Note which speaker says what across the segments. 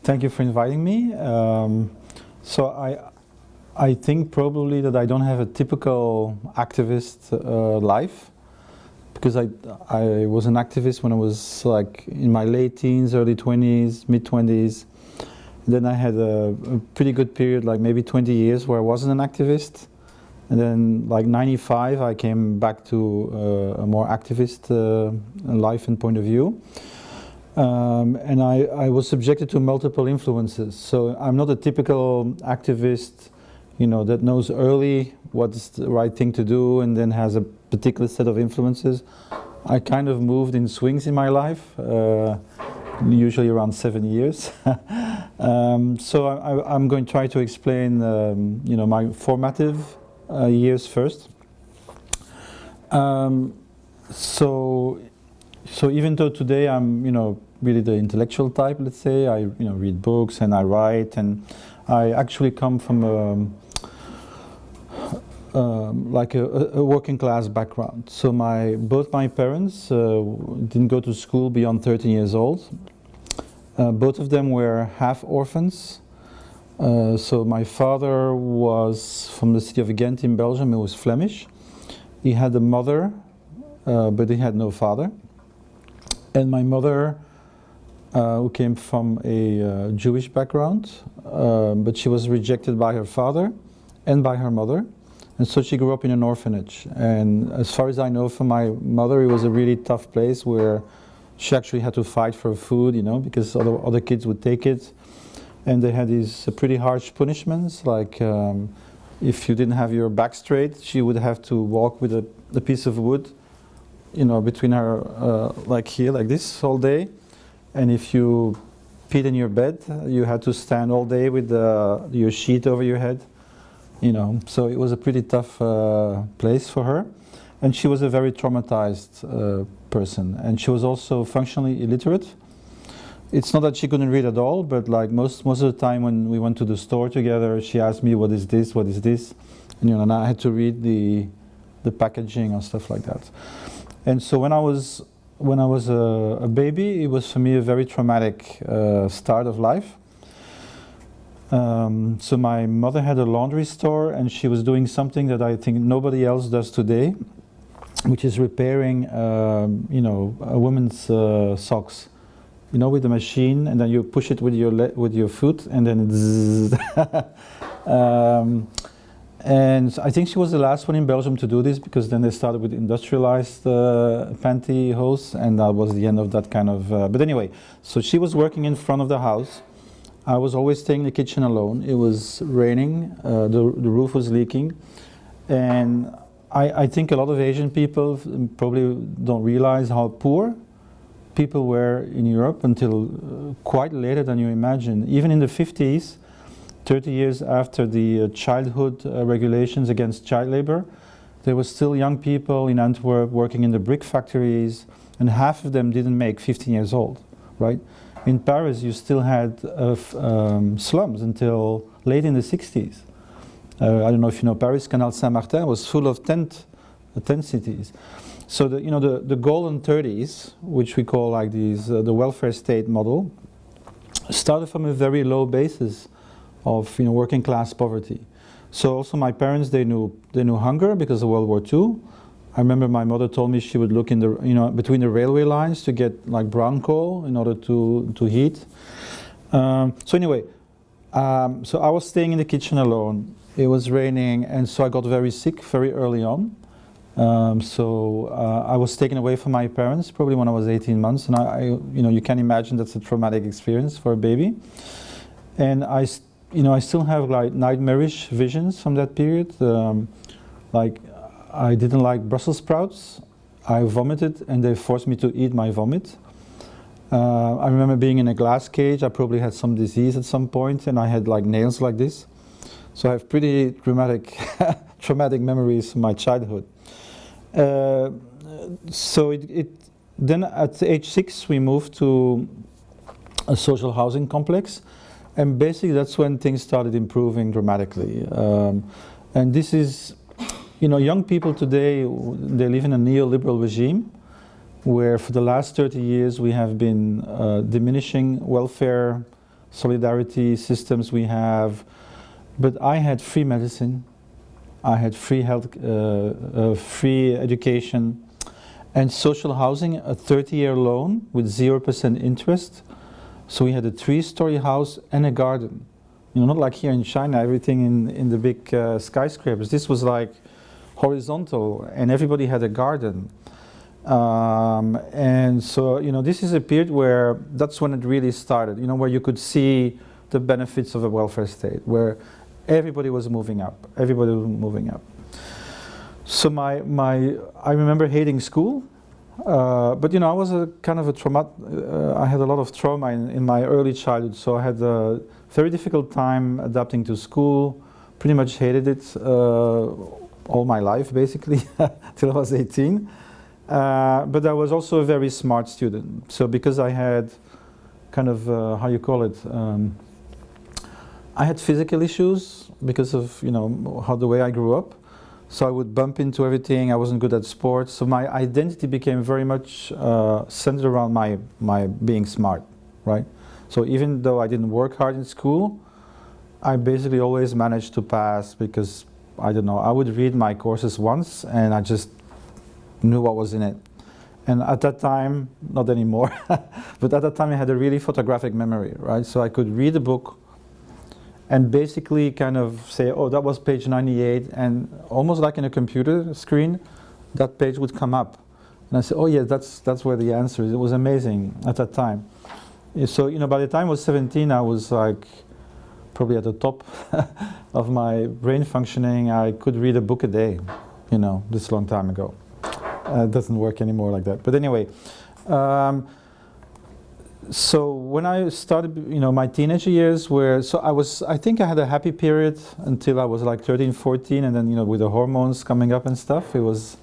Speaker 1: thank you for inviting me. So I think probably that I don't have a typical activist life, because I was an activist when I was like in my late teens, early 20s, mid 20s. Then I had a pretty good period, like maybe 20 years, where I wasn't an activist. And then like 95, I came back to a more activist life and point of view. And I was subjected to multiple influences. So I'm not a typical activist, you know, that knows early what's the right thing to do and then has a particular set of influences. I kind of moved in swings in my life, usually around 7 years. So I'm going to try to explain, you know, my formative years first. So even though today I'm, you know, really the intellectual type, let's say, I, you know, read books and I write, and I actually come from like a working class background. So both my parents didn't go to school beyond 13 years old. Both of them were half orphans. So my father was from the city of Ghent in Belgium. He was Flemish. He had a mother, but he had no father. And my mother, who came from a Jewish background, but she was rejected by her father and by her mother. And so she grew up in an orphanage. And as far as I know from my mother, it was a really tough place where she actually had to fight for food, you know, because other kids would take it. And they had these pretty harsh punishments, like if you didn't have your back straight, she would have to walk with a piece of wood, you know, between her, like here, like this, all day. And if you peed in your bed, you had to stand all day with your sheet over your head, you know. So it was a pretty tough place for her. And she was a very traumatized person. And she was also functionally illiterate. It's not that she couldn't read at all, but like most of the time when we went to the store together, she asked me, what is this, what is this? And, you know, and I had to read the packaging and stuff like that. And so when I was a baby, it was for me a very traumatic start of life. So my mother had a laundry store, and she was doing something that I think nobody else does today, which is repairing, you know, a woman's socks. You know, with the machine, and then you push it with your foot, and then it and I think she was the last one in Belgium to do this, because then they started with industrialized pantyhose, and that was the end of that kind of. But anyway, so she was working in front of the house. I was always staying in the kitchen alone. It was raining. The roof was leaking, and I think a lot of Asian people probably don't realize how poor people were in Europe until quite later than you imagine. Even in the 50s, 30 years after the childhood regulations against child labor, there were still young people in Antwerp working in the brick factories, and half of them didn't make 15 years old, right? In Paris, you still had slums until late in the 60s. I don't know if you know Paris, Canal Saint-Martin was full of tent cities. So the golden 30s, which we call like these the welfare state model, started from a very low basis of, you know, working class poverty. So also my parents, they knew hunger because of World War II. I remember my mother told me she would look in the, you know, between the railway lines to get like brown coal in order to heat. So anyway, so I was staying in the kitchen alone. It was raining, and so I got very sick very early on. So I was taken away from my parents probably when I was 18 months, and I you know, you can imagine that's a traumatic experience for a baby. And I still have like nightmarish visions from that period. Like I didn't like Brussels sprouts. I vomited, and they forced me to eat my vomit. I remember being in a glass cage. I probably had some disease at some point, and I had like nails like this. So I have pretty traumatic memories from my childhood. So then at age 6 we moved to a social housing complex, and basically that's when things started improving dramatically. And this is, you know, young people today, they live in a neoliberal regime where for the last 30 years we have been diminishing welfare solidarity systems we have. But I had free medicine, I had free health, free education, and social housing, a 30-year loan with 0% interest. So we had a 3-story house and a garden. You know, not like here in China, everything in the big skyscrapers. This was like horizontal, and everybody had a garden. And so, you know, this is a period where that's when it really started, you know, where you could see the benefits of a welfare state, where everybody was moving up. Everybody was moving up. So I remember hating school, but you know, I was a kind of a trauma. I had a lot of trauma in my early childhood, so I had a very difficult time adapting to school. Pretty much hated it all my life, basically, till I was 18. But I was also a very smart student. So because I had kind of how you call it. I had physical issues because of, you know, how the way I grew up. So I would bump into everything. I wasn't good at sports. So my identity became very much centered around my being smart, right? So even though I didn't work hard in school, I basically always managed to pass because, I don't know, I would read my courses once and I just knew what was in it. And at that time, not anymore, but at that time I had a really photographic memory, right? So I could read a book and basically kind of say, oh, that was page 98, and almost like in a computer screen, that page would come up. And I said, oh yeah, that's where the answer is. It was amazing at that time. So, you know, by the time I was 17, I was like probably at the top of my brain functioning. I could read a book a day, you know, this long time ago. It doesn't work anymore like that. But anyway, so when I started, you know, my teenage years were, so I think I had a happy period until I was like 13, 14, and then, you know, with the hormones coming up and stuff, it was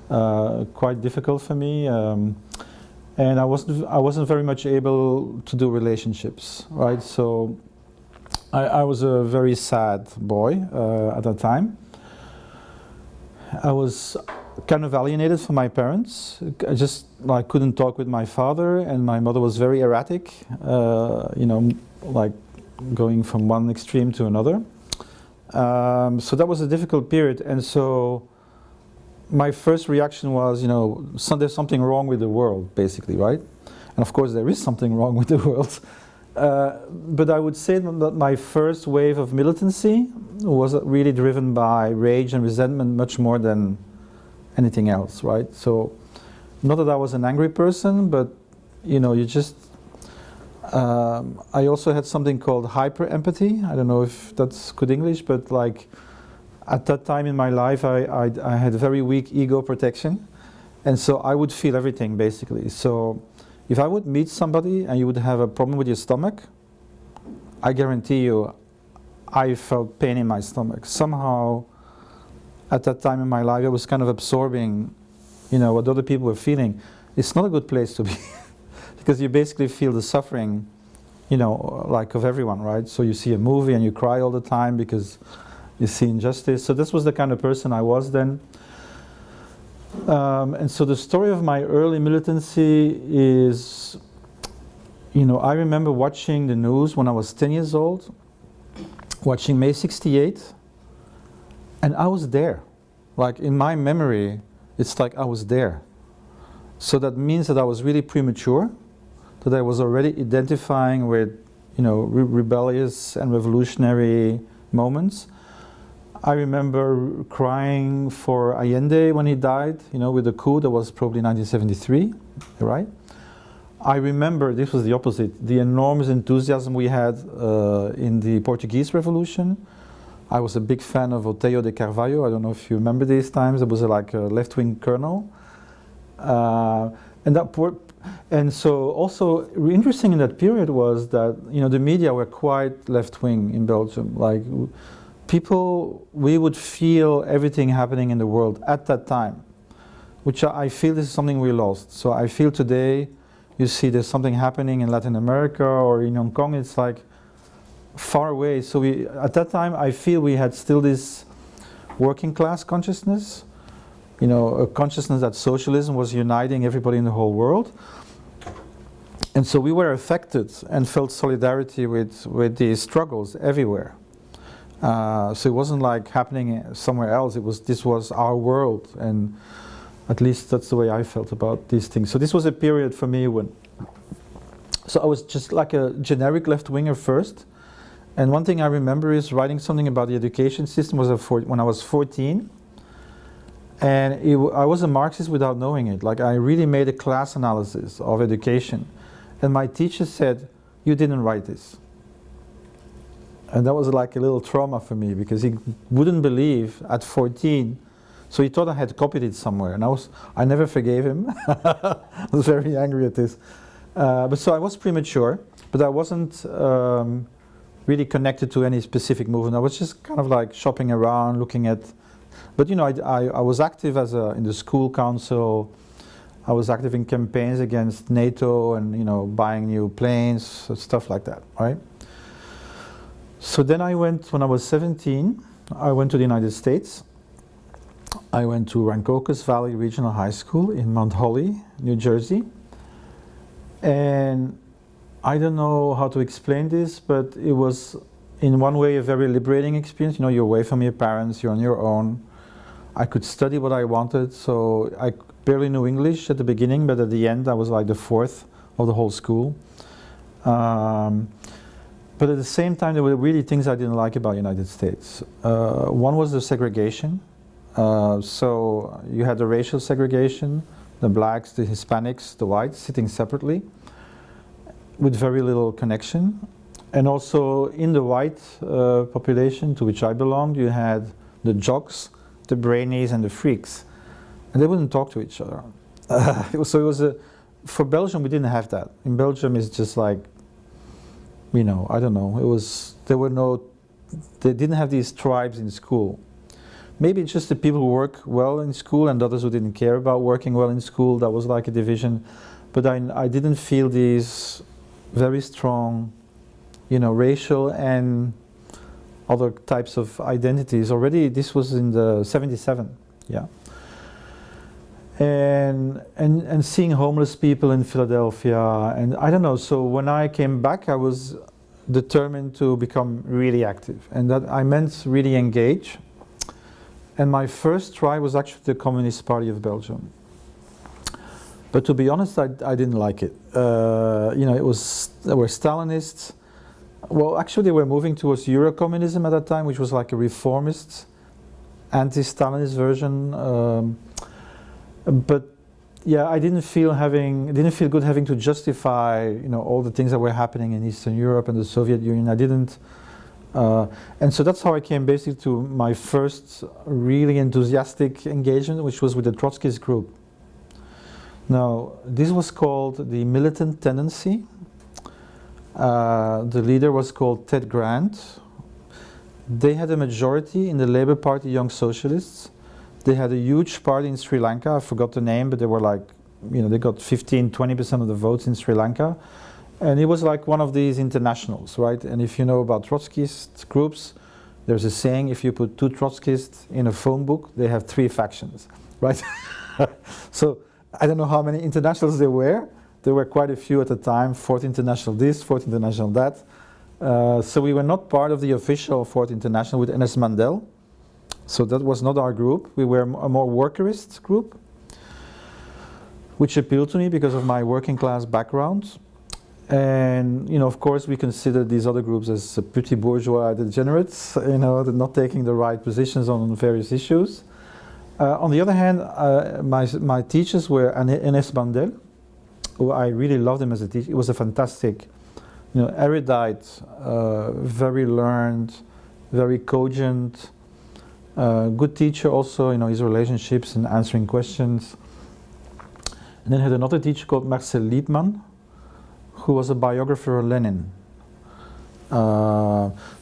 Speaker 1: quite difficult for me. And I wasn't very much able to do relationships, right? So I was a very sad boy at that time. I was kind of alienated from my parents. I just like couldn't talk with my father, and my mother was very erratic, you know, like going from one extreme to another. So that was a difficult period, and so my first reaction was, you know, there's something wrong with the world, basically, right? And of course there is something wrong with the world. But I would say that my first wave of militancy was really driven by rage and resentment much more than anything else, right? So, not that I was an angry person, but, you know, you just, I also had something called hyper-empathy. I don't know if that's good English, but like, at that time in my life, I had very weak ego protection. And so I would feel everything, basically. So, if I would meet somebody and you would have a problem with your stomach, I guarantee you, I felt pain in my stomach. Somehow, at that time in my life, I was kind of absorbing, you know, what other people were feeling. It's not a good place to be, because you basically feel the suffering, you know, like of everyone, right? So you see a movie and you cry all the time because you see injustice. So this was the kind of person I was then. And so the story of my early militancy is, you know, I remember watching the news when I was 10 years old, watching May 68, and I was there. Like in my memory, it's like I was there. So that means that I was really premature, that I was already identifying with, you know, rebellious and revolutionary moments. I remember crying for Allende when he died, you know, with the coup. That was probably 1973, right? I remember, this was the opposite, the enormous enthusiasm we had in the Portuguese Revolution. I was a big fan of Oteo de Carvalho. I don't know if you remember these times. It was like a left-wing colonel. And so also interesting in that period was that, you know, the media were quite left-wing in Belgium. Like, people, we would feel everything happening in the world at that time, which I feel is something we lost. So I feel today, you see there's something happening in Latin America or in Hong Kong, it's like far away. So at that time, I feel we had still this working class consciousness, you know, a consciousness that socialism was uniting everybody in the whole world. And so we were affected and felt solidarity with these struggles everywhere. So it wasn't like happening somewhere else. This was our world, and at least that's the way I felt about these things. So this was a period for me when, so I was just like a generic left-winger first. And one thing I remember is writing something about the education system when I was 14. And I was a Marxist without knowing it. Like, I really made a class analysis of education. And my teacher said, "You didn't write this." And that was like a little trauma for me, because he wouldn't believe at 14. So he thought I had copied it somewhere. And I never forgave him. I was very angry at this. But so I was premature, but I wasn't really connected to any specific movement. I was just kind of like shopping around, looking at, but you know, I was active in the school council. I was active in campaigns against NATO and, you know, buying new planes, stuff like that, right? So then when I was 17, I went to the United States. I went to Rancocas Valley Regional High School in Mount Holly, New Jersey. And I don't know how to explain this, but it was in one way a very liberating experience. You know, you're away from your parents, you're on your own. I could study what I wanted, so I barely knew English at the beginning, but at the end I was like the fourth of the whole school. But at the same time, there were really things I didn't like about the United States. One was the segregation. So you had the racial segregation, the blacks, the Hispanics, the whites sitting separately with very little connection. And also in the white population to which I belonged, you had the jocks, the brainies, and the freaks. And they wouldn't talk to each other. For Belgium, we didn't have that. In Belgium, it's just like, you know, I don't know, they didn't have these tribes in school. Maybe it's just the people who work well in school and others who didn't care about working well in school. That was like a division. But I didn't feel these very strong, you know, racial and other types of identities. Already, this was in the 77, yeah. And seeing homeless people in Philadelphia, and I don't know, so when I came back, I was determined to become really active, and that I meant really engage. And my first try was actually the Communist Party of Belgium. But to be honest, I didn't like it. You know, they were Stalinists. Well, actually, they were moving towards Eurocommunism at that time, which was like a reformist, anti-Stalinist version. But yeah, I didn't feel good having to justify, you know, all the things that were happening in Eastern Europe and the Soviet Union. I didn't. And so that's how I came basically to my first really enthusiastic engagement, which was with the Trotskyist group. Now, this was called the Militant Tendency. The leader was called Ted Grant. They had a majority in the Labour Party Young Socialists. They had a huge party in Sri Lanka. I forgot the name, but they were like, you know, they got 15–20% of the votes in Sri Lanka. And it was like one of these internationals, right? And if you know about Trotskyist groups, there's a saying, if you put two Trotskyists in a phone book, they have 3 factions, right? So I don't know how many internationals there were. There were quite a few at the time, Fourth International this, Fourth International that. So we were not part of the official Fourth International with Enes Mandel. So that was not our group. We were a more workerist group, which appealed to me because of my working class background. And, you know, of course, we considered these other groups as pretty bourgeois degenerates, you know, not taking the right positions on various issues. On the other hand, my teachers were Enes Mandel, who I really loved him as a teacher. He was a fantastic, you know, erudite, very learned, very cogent, good teacher also, you know, his relationships and answering questions. And then I had another teacher called Marcel Liebman, who was a biographer of Lenin.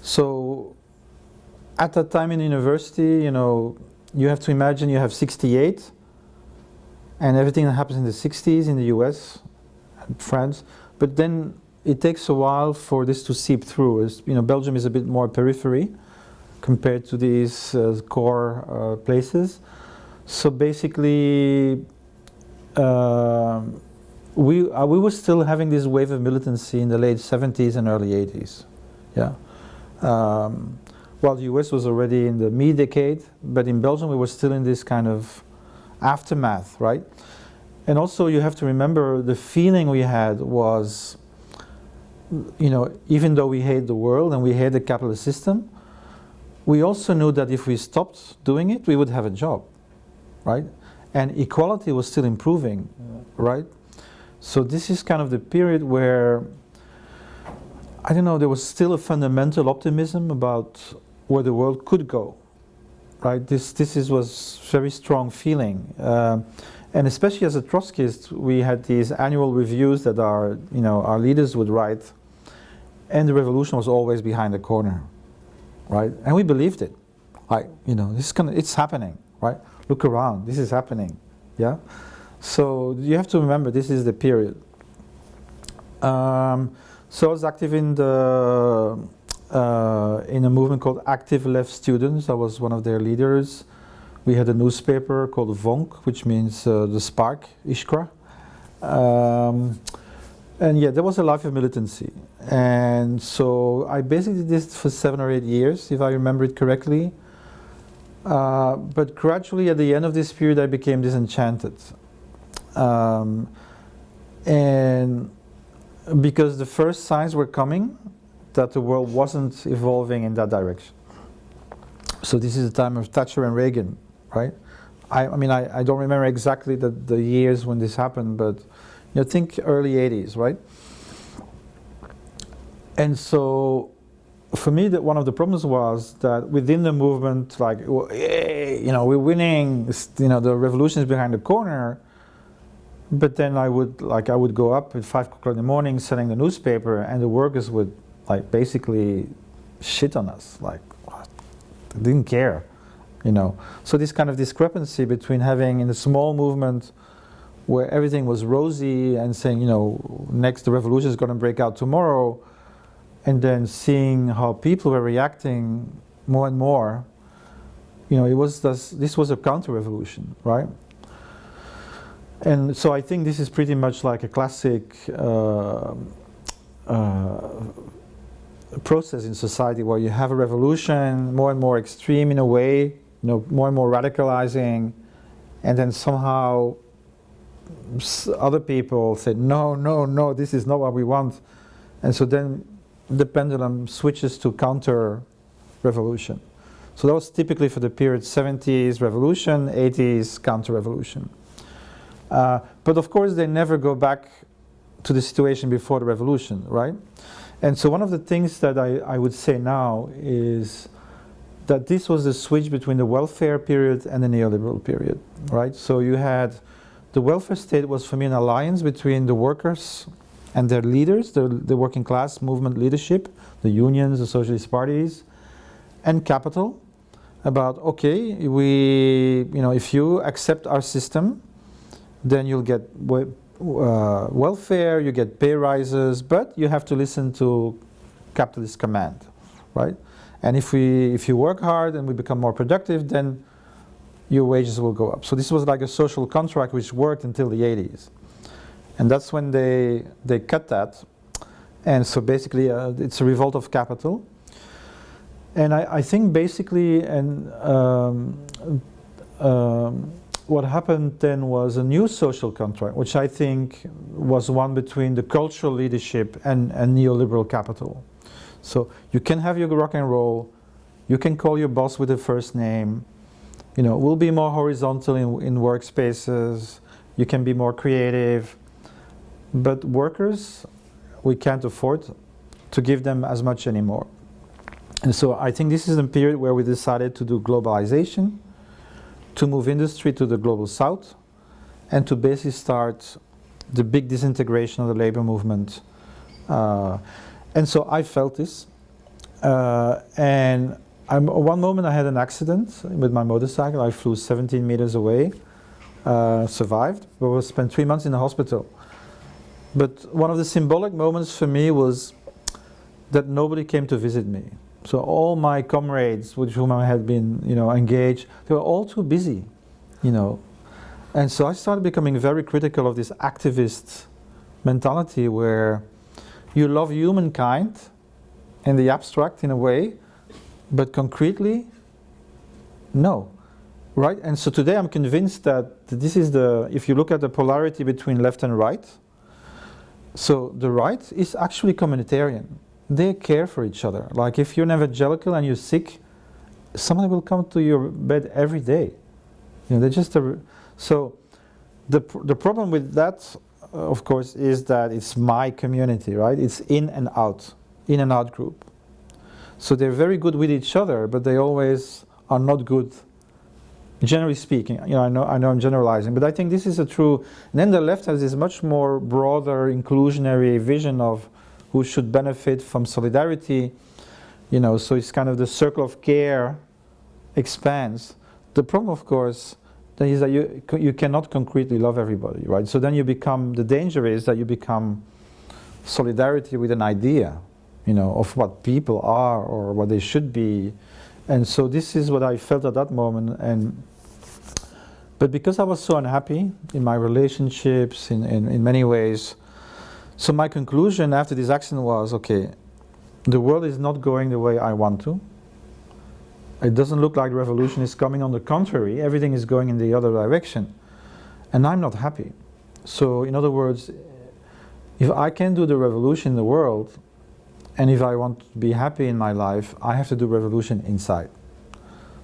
Speaker 1: So at that time in university, you know, you have to imagine you have 68 and everything that happens in the 60s in the US and France, but then it takes a while for this to seep through. As, you know, Belgium is a bit more periphery compared to these core places. So basically, we were still having this wave of militancy in the late 70s and early 80s. Yeah. While the US was already in the mid-decade, but in Belgium we were still in this kind of aftermath, right? And also you have to remember the feeling we had was, you know, even though we hate the world and we hate the capitalist system, we also knew that if we stopped doing it, we would have a job, right? And equality was still improving, right? So this is kind of the period where, I don't know, there was still a fundamental optimism about where the world could go, right? This was very strong feeling. And especially as a Trotskyist, we had these annual reviews that our leaders would write, and the revolution was always behind the corner, right? And we believed it. It's happening, right? Look around, this is happening, yeah? So you have to remember, this is the period. So I was active in a movement called Active Left Students. I was one of their leaders. We had a newspaper called Vonk, which means the spark, Ishkra. And yeah, there was a life of militancy. And so I basically did this for 7 or 8 years, if I remember it correctly. But gradually at the end of this period, I became disenchanted. And because the first signs were coming that the world wasn't evolving in that direction. So this is the time of Thatcher and Reagan, right? I don't remember exactly the years when this happened, but think early 80s, right? And so for me, one of the problems was that within the movement, like, we're winning, the revolution is behind the corner. But then I would go up at 5 o'clock in the morning selling the newspaper, and the workers would basically shit on us, they didn't care, So this kind of discrepancy between having in a small movement where everything was rosy and saying, next the revolution is going to break out tomorrow, and then seeing how people were reacting more and more, this was a counter-revolution, right? And so I think this is pretty much like a classic process in society where you have a revolution, more and more extreme in a way, more and more radicalizing, and then somehow other people say, no, this is not what we want. And so then the pendulum switches to counter-revolution. So that was typically for the period 70s revolution, 80s counter-revolution. But of course they never go back to the situation before the revolution, right? And so one of the things that I would say now is that this was the switch between the welfare period and the neoliberal period, right? So you had, the welfare state was for me an alliance between the workers and their leaders, the working class movement leadership, the unions, the socialist parties, and capital, about, okay, if you accept our system, then you'll get welfare, you get pay rises, but you have to listen to capitalist command, right? And if you work hard and we become more productive, then your wages will go up. So this was like a social contract which worked until the 80s. And that's when they cut that. And so basically it's a revolt of capital. And I think basically, what happened then was a new social contract, which I think was one between the cultural leadership and neoliberal capital. So you can have your rock and roll, you can call your boss with a first name, we'll be more horizontal in workspaces, you can be more creative, but workers, we can't afford to give them as much anymore. And so I think this is a period where we decided to do globalization, to move industry to the global south, and to basically start the big disintegration of the labor movement. And so I felt this. And one moment I had an accident with my motorcycle. I flew 17 meters away, survived, but was spent 3 months in the hospital. But one of the symbolic moments for me was that nobody came to visit me. So all my comrades with whom I had been, engaged, they were all too busy, And so I started becoming very critical of this activist mentality where you love humankind in the abstract in a way, but concretely, no. Right? And so today I'm convinced that this is if you look at the polarity between left and right, so the right is actually communitarian. They care for each other. Like if you're an evangelical and you're sick, someone will come to your bed every day. You know, they're just so the problem with that, of course, is that it's my community, right? It's in and out group. So they're very good with each other, but they always are not good. Generally speaking, you know, I know I'm generalizing, but I think this is a true. And then the left has this much more broader inclusionary vision of who should benefit from solidarity, you know. So it's kind of the circle of care expands. The problem, of course, is that you cannot concretely love everybody, right? So then you become. The danger is that you become solidarity with an idea, you know, of what people are or what they should be. And so this is what I felt at that moment, but because I was so unhappy in my relationships, in many ways, so my conclusion after this accident was, okay, the world is not going the way I want to. It doesn't look like revolution is coming. On the contrary, everything is going in the other direction, and I'm not happy. So in other words, if I can do the revolution in the world, and if I want to be happy in my life, I have to do revolution inside.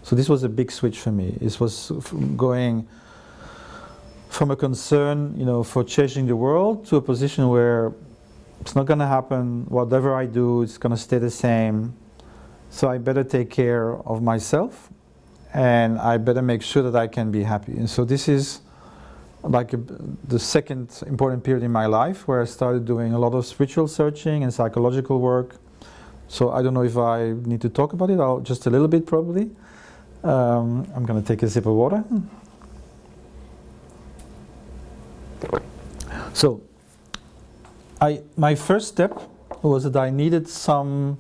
Speaker 1: So this was a big switch for me. It was going from a concern, you know, for changing the world to a position where it's not going to happen. Whatever I do, it's going to stay the same. So I better take care of myself, and I better make sure that I can be happy. And so this is like the second important period in my life where I started doing a lot of spiritual searching and psychological work. So I don't know if I need to talk about it, just a little bit probably. I'm going to take a sip of water. So my first step was that I needed some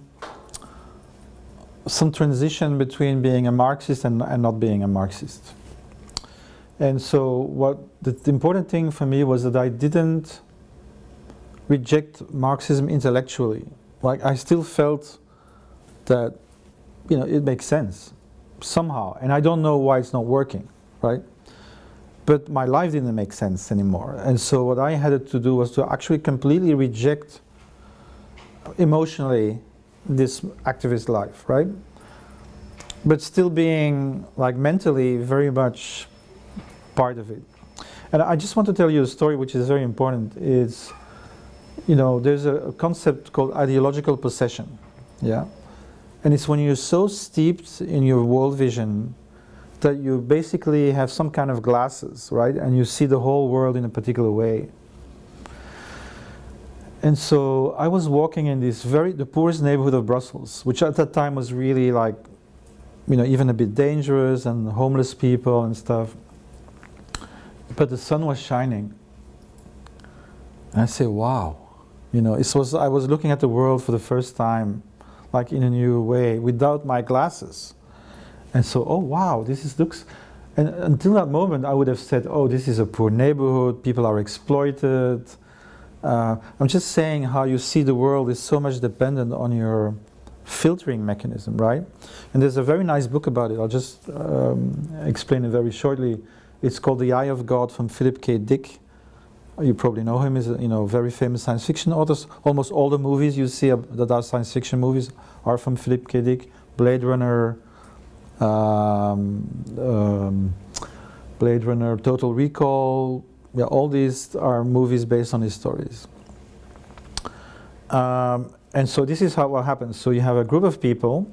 Speaker 1: transition between being a Marxist and not being a Marxist. And so the important thing for me was that I didn't reject Marxism intellectually. Like I still felt that, you know, it makes sense somehow, and I don't know why it's not working, right? But my life didn't make sense anymore. And so what I had to do was to actually completely reject emotionally this activist life, right? But still being like mentally very much part of it. And I just want to tell you a story which is very important. Is, you know, there's a concept called ideological possession, yeah? And it's when you're so steeped in your world vision that you basically have some kind of glasses, right? And you see the whole world in a particular way. And so I was walking in the poorest neighborhood of Brussels, which at that time was really like, you know, even a bit dangerous, and homeless people and stuff. But the sun was shining. And I said, wow. You know, I was looking at the world for the first time, like in a new way, without my glasses. And so, oh wow, looks, and until that moment I would have said, oh, this is a poor neighborhood, people are exploited. I'm just saying how you see the world is so much dependent on your filtering mechanism, right? And there's a very nice book about it. I'll just explain it very shortly. It's called The Eye of God from Philip K. Dick. You probably know him. He's a very famous science fiction author. Almost all the movies you see that are science fiction movies are from Philip K. Dick. Blade Runner, Total Recall. Yeah, all these are movies based on his stories. And so this is what happens. So you have a group of people,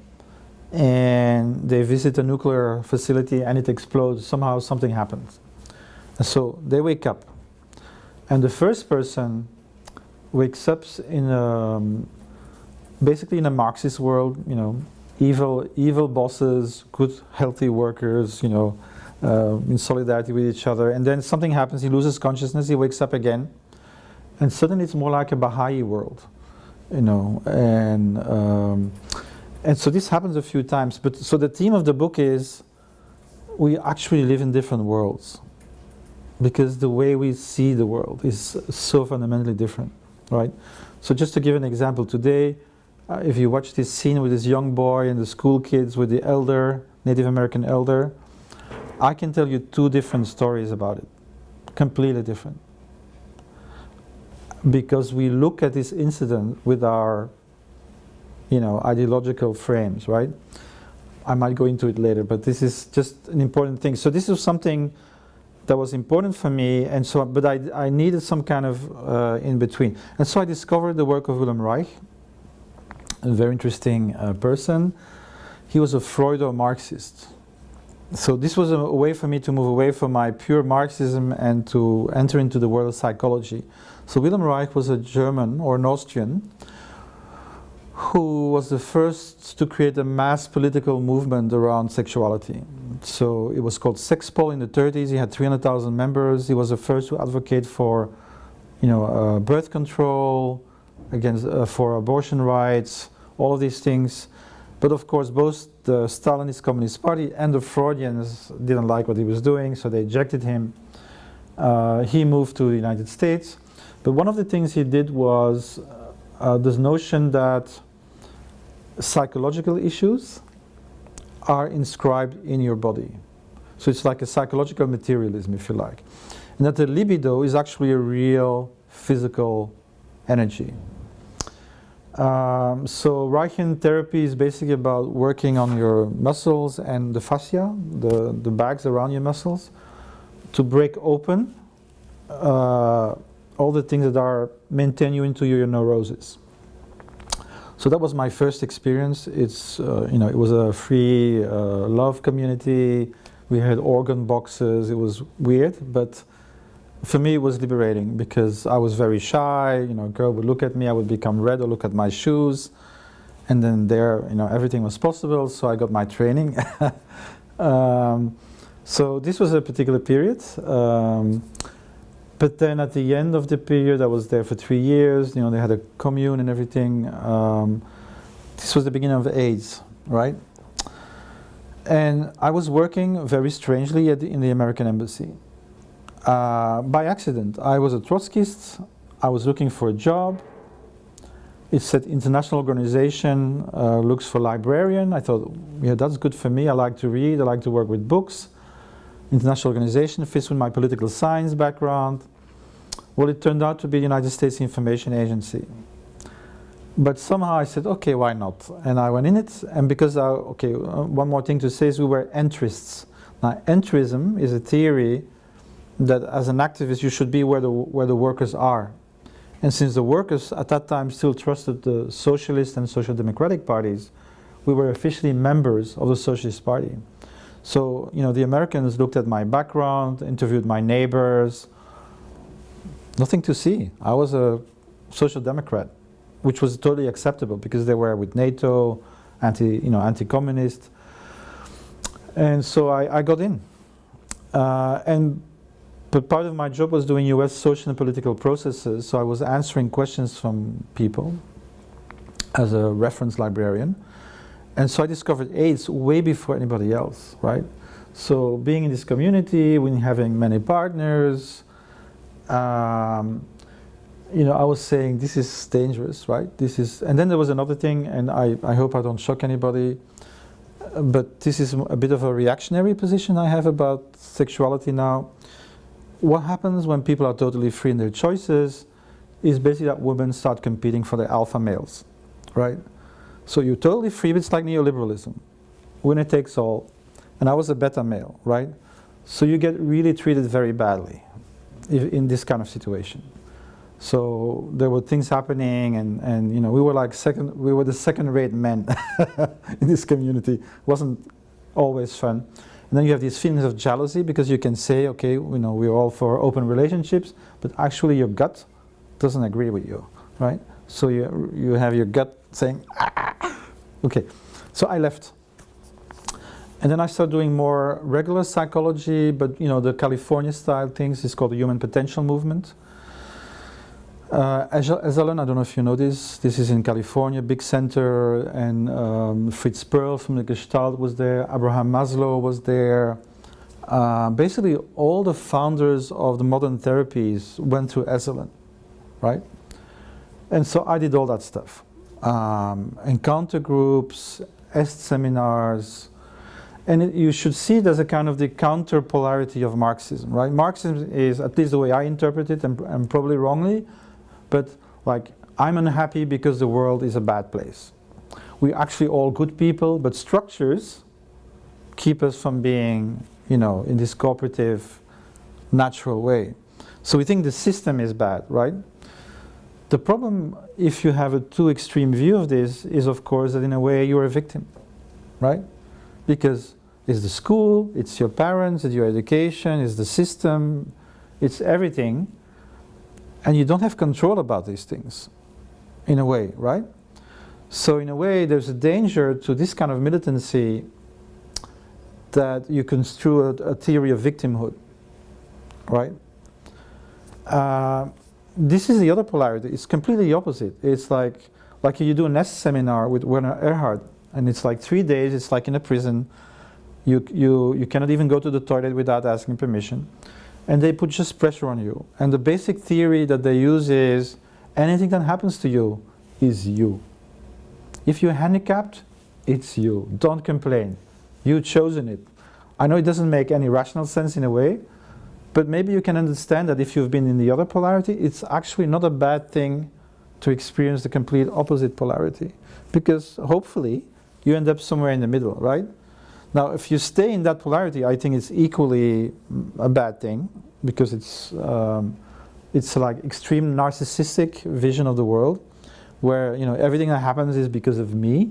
Speaker 1: and they visit a nuclear facility, and it explodes. Somehow something happens. And so they wake up. And the first person wakes up basically in a Marxist world, you know, evil bosses, good, healthy workers, you know, in solidarity with each other. And then something happens, he loses consciousness, he wakes up again. And suddenly it's more like a Baha'i world, you know. And so this happens a few times. So the theme of the book is we actually live in different worlds. because the way we see the world is so fundamentally different, right? So just to give an example, today, if you watch this scene with this young boy and the school kids with the elder, Native American elder, I can tell you two different stories about it, completely different. Because we look at this incident with our, ideological frames, right? I might go into it later, but this is just an important thing. So this is something that was important for me, and so, but I needed some kind of in between. And so I discovered the work of Wilhelm Reich, a very interesting person. He was a Freudo-Marxist. So this was a way for me to move away from my pure Marxism and to enter into the world of psychology. So Wilhelm Reich was a German or an Austrian who was the first to create a mass political movement around sexuality. So it was called Sexpol in the 30s. He had 300,000 members. He was the first to advocate for, birth control, against for abortion rights, all of these things. But of course, both the Stalinist Communist Party and the Freudians didn't like what he was doing, so they ejected him. He moved to the United States. But one of the things he did was this notion that psychological issues are inscribed in your body. So it's like a psychological materialism, if you like. And that the libido is actually a real physical energy. So Reichian therapy is basically about working on your muscles and the fascia, the bags around your muscles, to break open all the things that are maintain you into your neurosis. So that was my first experience. It's it was a free love community. We had organ boxes. It was weird, but for me it was liberating because I was very shy. A girl would look at me, I would become red or look at my shoes, and then there, everything was possible. So I got my training. So this was a particular period. But then at the end of the period, I was there for 3 years. They had a commune and everything. This was the beginning of AIDS, right? And I was working very strangely in the American embassy. By accident, I was a Trotskyist. I was looking for a job. It said international organization looks for librarian. I thought, yeah, that's good for me. I like to read. I like to work with books. International organization fits with my political science background. Well, it turned out to be the United States Information Agency. But somehow I said, okay, why not? And I went in it, and because, one more thing to say is we were entrists. Now, entrism is a theory that as an activist you should be where the workers are. And since the workers at that time still trusted the socialist and social democratic parties, we were officially members of the Socialist Party. So, the Americans looked at my background, interviewed my neighbors. Nothing to see. I was a social democrat, which was totally acceptable because they were with NATO, anti-communist. And so I got in. But part of my job was doing US social and political processes, so I was answering questions from people as a reference librarian. And so I discovered AIDS way before anybody else, right? So being in this community, when having many partners, I was saying this is dangerous, right? And then there was another thing, and I hope I don't shock anybody, but this is a bit of a reactionary position I have about sexuality now. What happens when people are totally free in their choices is basically that women start competing for the alpha males, right? So you're totally free, but it's like neoliberalism. Winner takes all. And I was a beta male, right? So you get really treated very badly in this kind of situation. So there were things happening, and we were the second-rate men in this community. It wasn't always fun. And then you have these feelings of jealousy because you can say, okay, we're all for open relationships, but actually your gut doesn't agree with you, right? So you have your gut saying, okay. So I left. And then I started doing more regular psychology, but the California style things is called the Human Potential Movement. Esalen, I don't know if you know this is in California, big center, and Fritz Perls from the Gestalt was there, Abraham Maslow was there, basically all the founders of the modern therapies went through Esalen, right? And so I did all that stuff. Encounter groups, EST seminars, and you should see it as a kind of the counter polarity of Marxism, right? Marxism is, at least the way I interpret it, and probably wrongly, but like, I'm unhappy because the world is a bad place. We're actually all good people, but structures keep us from being, you know, in this cooperative, natural way. So we think the system is bad, right? The problem, if you have a too extreme view of this, is of course that in a way you're a victim, right? Because it's the school, it's your parents, it's your education, it's the system, it's everything, and you don't have control about these things, in a way, right? So in a way, there's a danger to this kind of militancy that you construe a theory of victimhood, right? This is the other polarity. It's completely opposite. It's like you do an EST seminar with Werner Erhard, and it's like 3 days, it's like in a prison. You cannot even go to the toilet without asking permission. And they put just pressure on you. And the basic theory that they use is anything that happens to you is you. If you're handicapped, it's you. Don't complain. You've chosen it. I know it doesn't make any rational sense in a way, but maybe you can understand that if you've been in the other polarity, it's actually not a bad thing to experience the complete opposite polarity. Because hopefully you end up somewhere in the middle, right? Now, if you stay in that polarity, I think it's equally a bad thing, because it's like extreme narcissistic vision of the world, where, you know, everything that happens is because of me.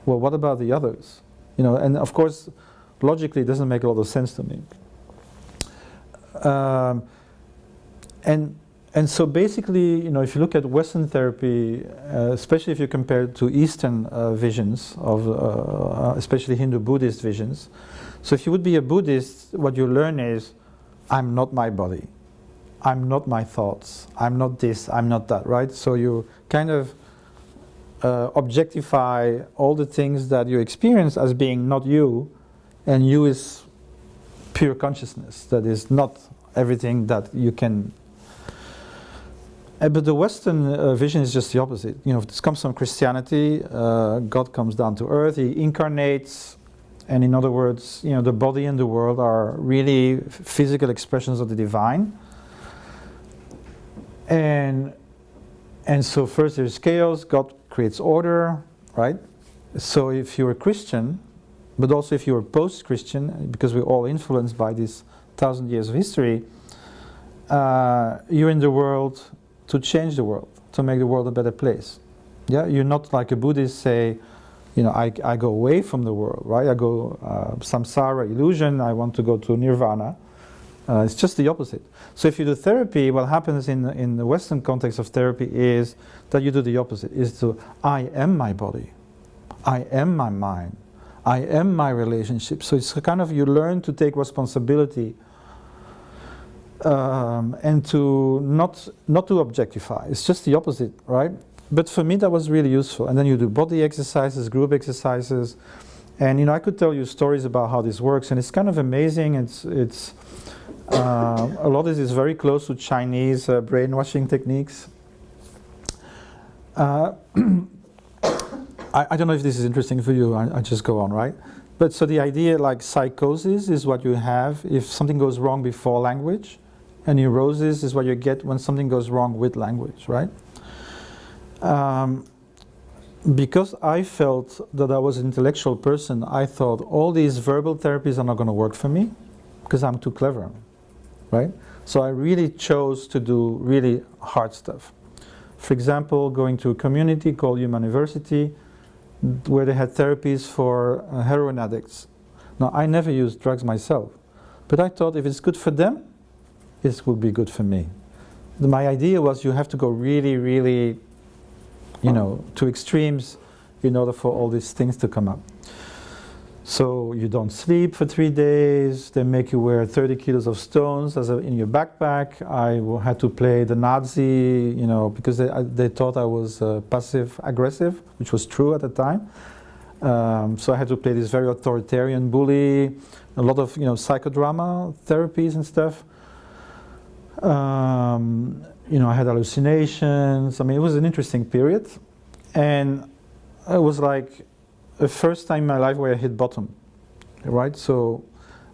Speaker 1: Well, what about the others? You know, and of course, logically, it doesn't make a lot of sense to me. And so basically, you know, if you look at Western therapy, especially if you compare it to Eastern visions of, especially Hindu Buddhist visions. So if you would be a Buddhist, what you learn is, I'm not my body. I'm not my thoughts. I'm not this, I'm not that, right? So you kind of objectify all the things that you experience as being not you, and you is pure consciousness. That is not everything that you can. But the Western vision is just the opposite. You know, this comes from Christianity. God comes down to earth. He incarnates, and in other words, you know, the body and the world are really physical expressions of the divine. And so first there's chaos. God creates order, right? So if you're a Christian, but also if you're post-Christian, because we're all influenced by this 1,000 years of history, you're in the world to change the world, to make the world a better place. Yeah, you're not like a Buddhist say, you know, I go away from the world, right? I go samsara, illusion, I want to go to nirvana. It's just the opposite. So if you do therapy, what happens in the Western context of therapy is that you do the opposite, is to, I am my body, I am my mind, I am my relationship. So it's kind of, you learn to take responsibility and to not to objectify. It's just the opposite, right? But for me that was really useful. And then you do body exercises, group exercises, and you know, I could tell you stories about how this works, and it's kind of amazing. It's a lot of this is very close to Chinese brainwashing techniques. I don't know if this is interesting for you. I just go on, right? But so the idea, like psychosis, is what you have if something goes wrong before language, and neurosis is what you get when something goes wrong with language, right? Because I felt that I was an intellectual person, I thought all these verbal therapies are not going to work for me because I'm too clever, right? So I really chose to do really hard stuff. For example, going to a community called Human University, where they had therapies for heroin addicts. Now, I never used drugs myself, but I thought if it's good for them, it will be good for me. My idea was you have to go really, really, you know, to extremes in order for all these things to come up. So you don't sleep for 3 days, they make you wear 30 kilos of stones in your backpack. I had to play the Nazi, you know, because they thought I was passive aggressive, which was true at the time. So I had to play this very authoritarian bully, a lot of psychodrama therapies and stuff. I had hallucinations. I mean, it was an interesting period, and it was like the first time in my life where I hit bottom, right? So,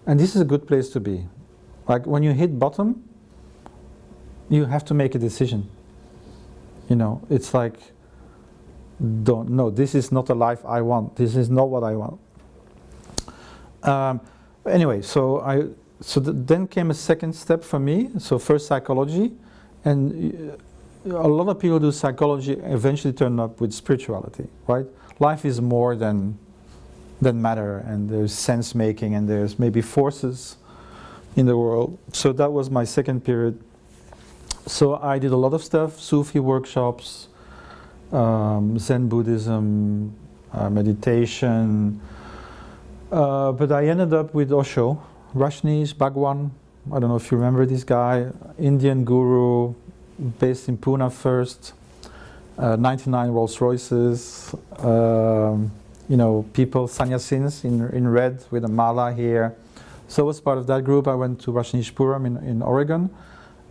Speaker 1: and this is a good place to be. Like when you hit bottom, you have to make a decision. It's like, no, this is not a life I want. This is not what I want. Anyway, then came a second step for me. So first psychology, and a lot of people do psychology eventually turn up with spirituality, right? Life is more than matter, and there's sense making, and there's maybe forces in the world. So that was my second period. So I did a lot of stuff, Sufi workshops, Zen Buddhism, meditation, but I ended up with Osho, Bhagwan. I don't know if you remember this guy, Indian guru, based in Pune first, 99 Rolls Royces, people, sannyasins in red with a mala here. So I was part of that group. I went to Rajneeshpuram in Oregon,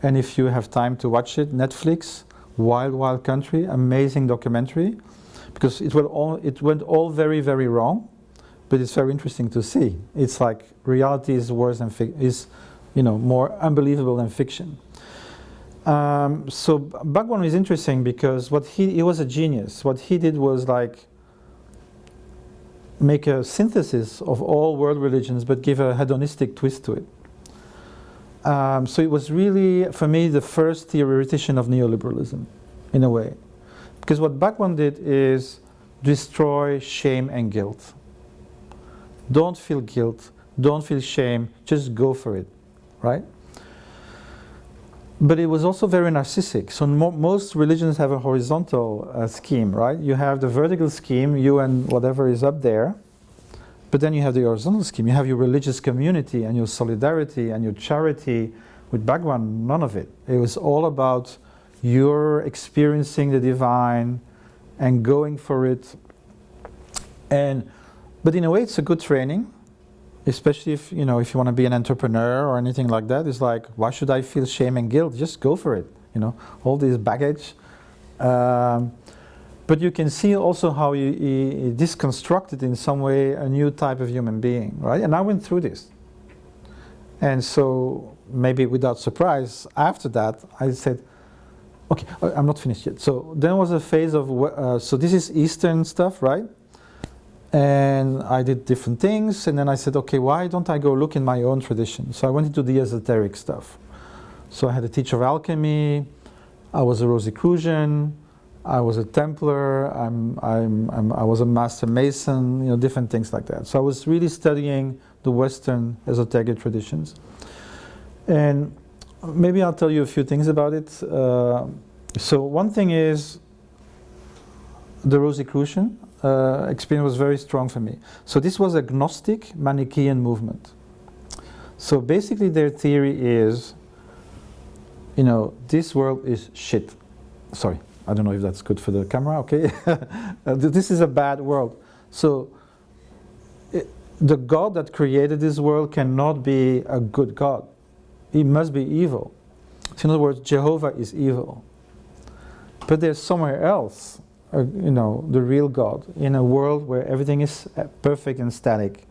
Speaker 1: and if you have time to watch it, Netflix, Wild Wild Country, amazing documentary, because it went all very, very wrong, but it's very interesting to see. It's like reality is worse than more unbelievable than fiction. So Bhagwan is interesting because he was a genius. What he did was like make a synthesis of all world religions, but give a hedonistic twist to it. So it was really, for me, the first theoretician of neoliberalism, in a way. Because what Bhagwan did is destroy shame and guilt. Don't feel guilt, don't feel shame, just go for it, right? But it was also very narcissistic. So most religions have a horizontal scheme, right? You have the vertical scheme, you and whatever is up there. But then you have the horizontal scheme. You have your religious community and your solidarity and your charity. With Bhagwan, none of it. It was all about your experiencing the divine and going for it. But in a way, it's a good training, especially if you want to be an entrepreneur or anything like that. It's like, why should I feel shame and guilt? Just go for it. All this baggage. But you can see also how he disconstructed in some way a new type of human being, right? And I went through this. And so maybe without surprise, after that, I said, okay, I'm not finished yet. So then was a phase of, so this is Eastern stuff, right? And I did different things, and then I said, okay, why don't I go look in my own tradition? So I went into the esoteric stuff. So I had a teacher of alchemy, I was a Rosicrucian, I was a Templar, I was a Master Mason, different things like that. So I was really studying the Western esoteric traditions. And maybe I'll tell you a few things about it. So one thing is the Rosicrucian experience was very strong for me. So this was a Gnostic Manichaean movement. So basically their theory is, this world is shit. Sorry, I don't know if that's good for the camera, okay? This is a bad world. So the God that created this world cannot be a good God. He must be evil. So in other words, Jehovah is evil. But there's somewhere else, the real God, in a world where everything is perfect and static.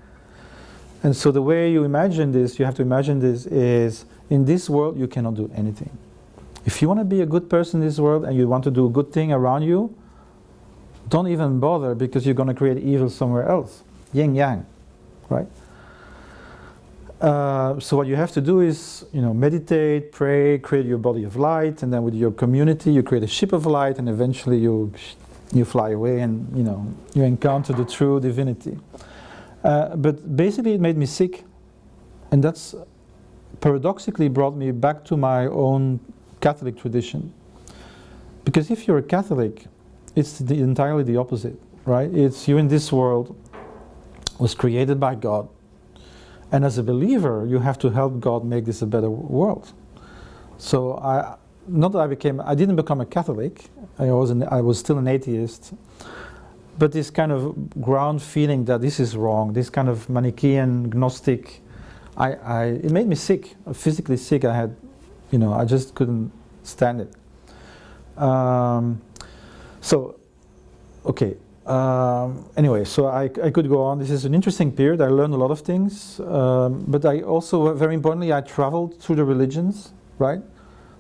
Speaker 1: And so the way you imagine this, you have to imagine this, is in this world you cannot do anything. If you want to be a good person in this world and you want to do a good thing around you, don't even bother, because you're going to create evil somewhere else. Yin yang, right? So what you have to do is, meditate, pray, create your body of light, and then with your community you create a ship of light, and eventually you fly away, and you encounter the true divinity. But basically it made me sick, and that's paradoxically brought me back to my own Catholic tradition. Because if you're a Catholic, it's entirely the opposite, right? It's you in this world was created by God, and as a believer you have to help God make this a better world. So I didn't become a Catholic. I was still an atheist, but this kind of ground feeling that this is wrong, this kind of Manichaean, Gnostic, it made me sick, physically sick. I had, I just couldn't stand it. Anyway, so I could go on. This is an interesting period. I learned a lot of things, but I also, very importantly, I traveled through the religions, right?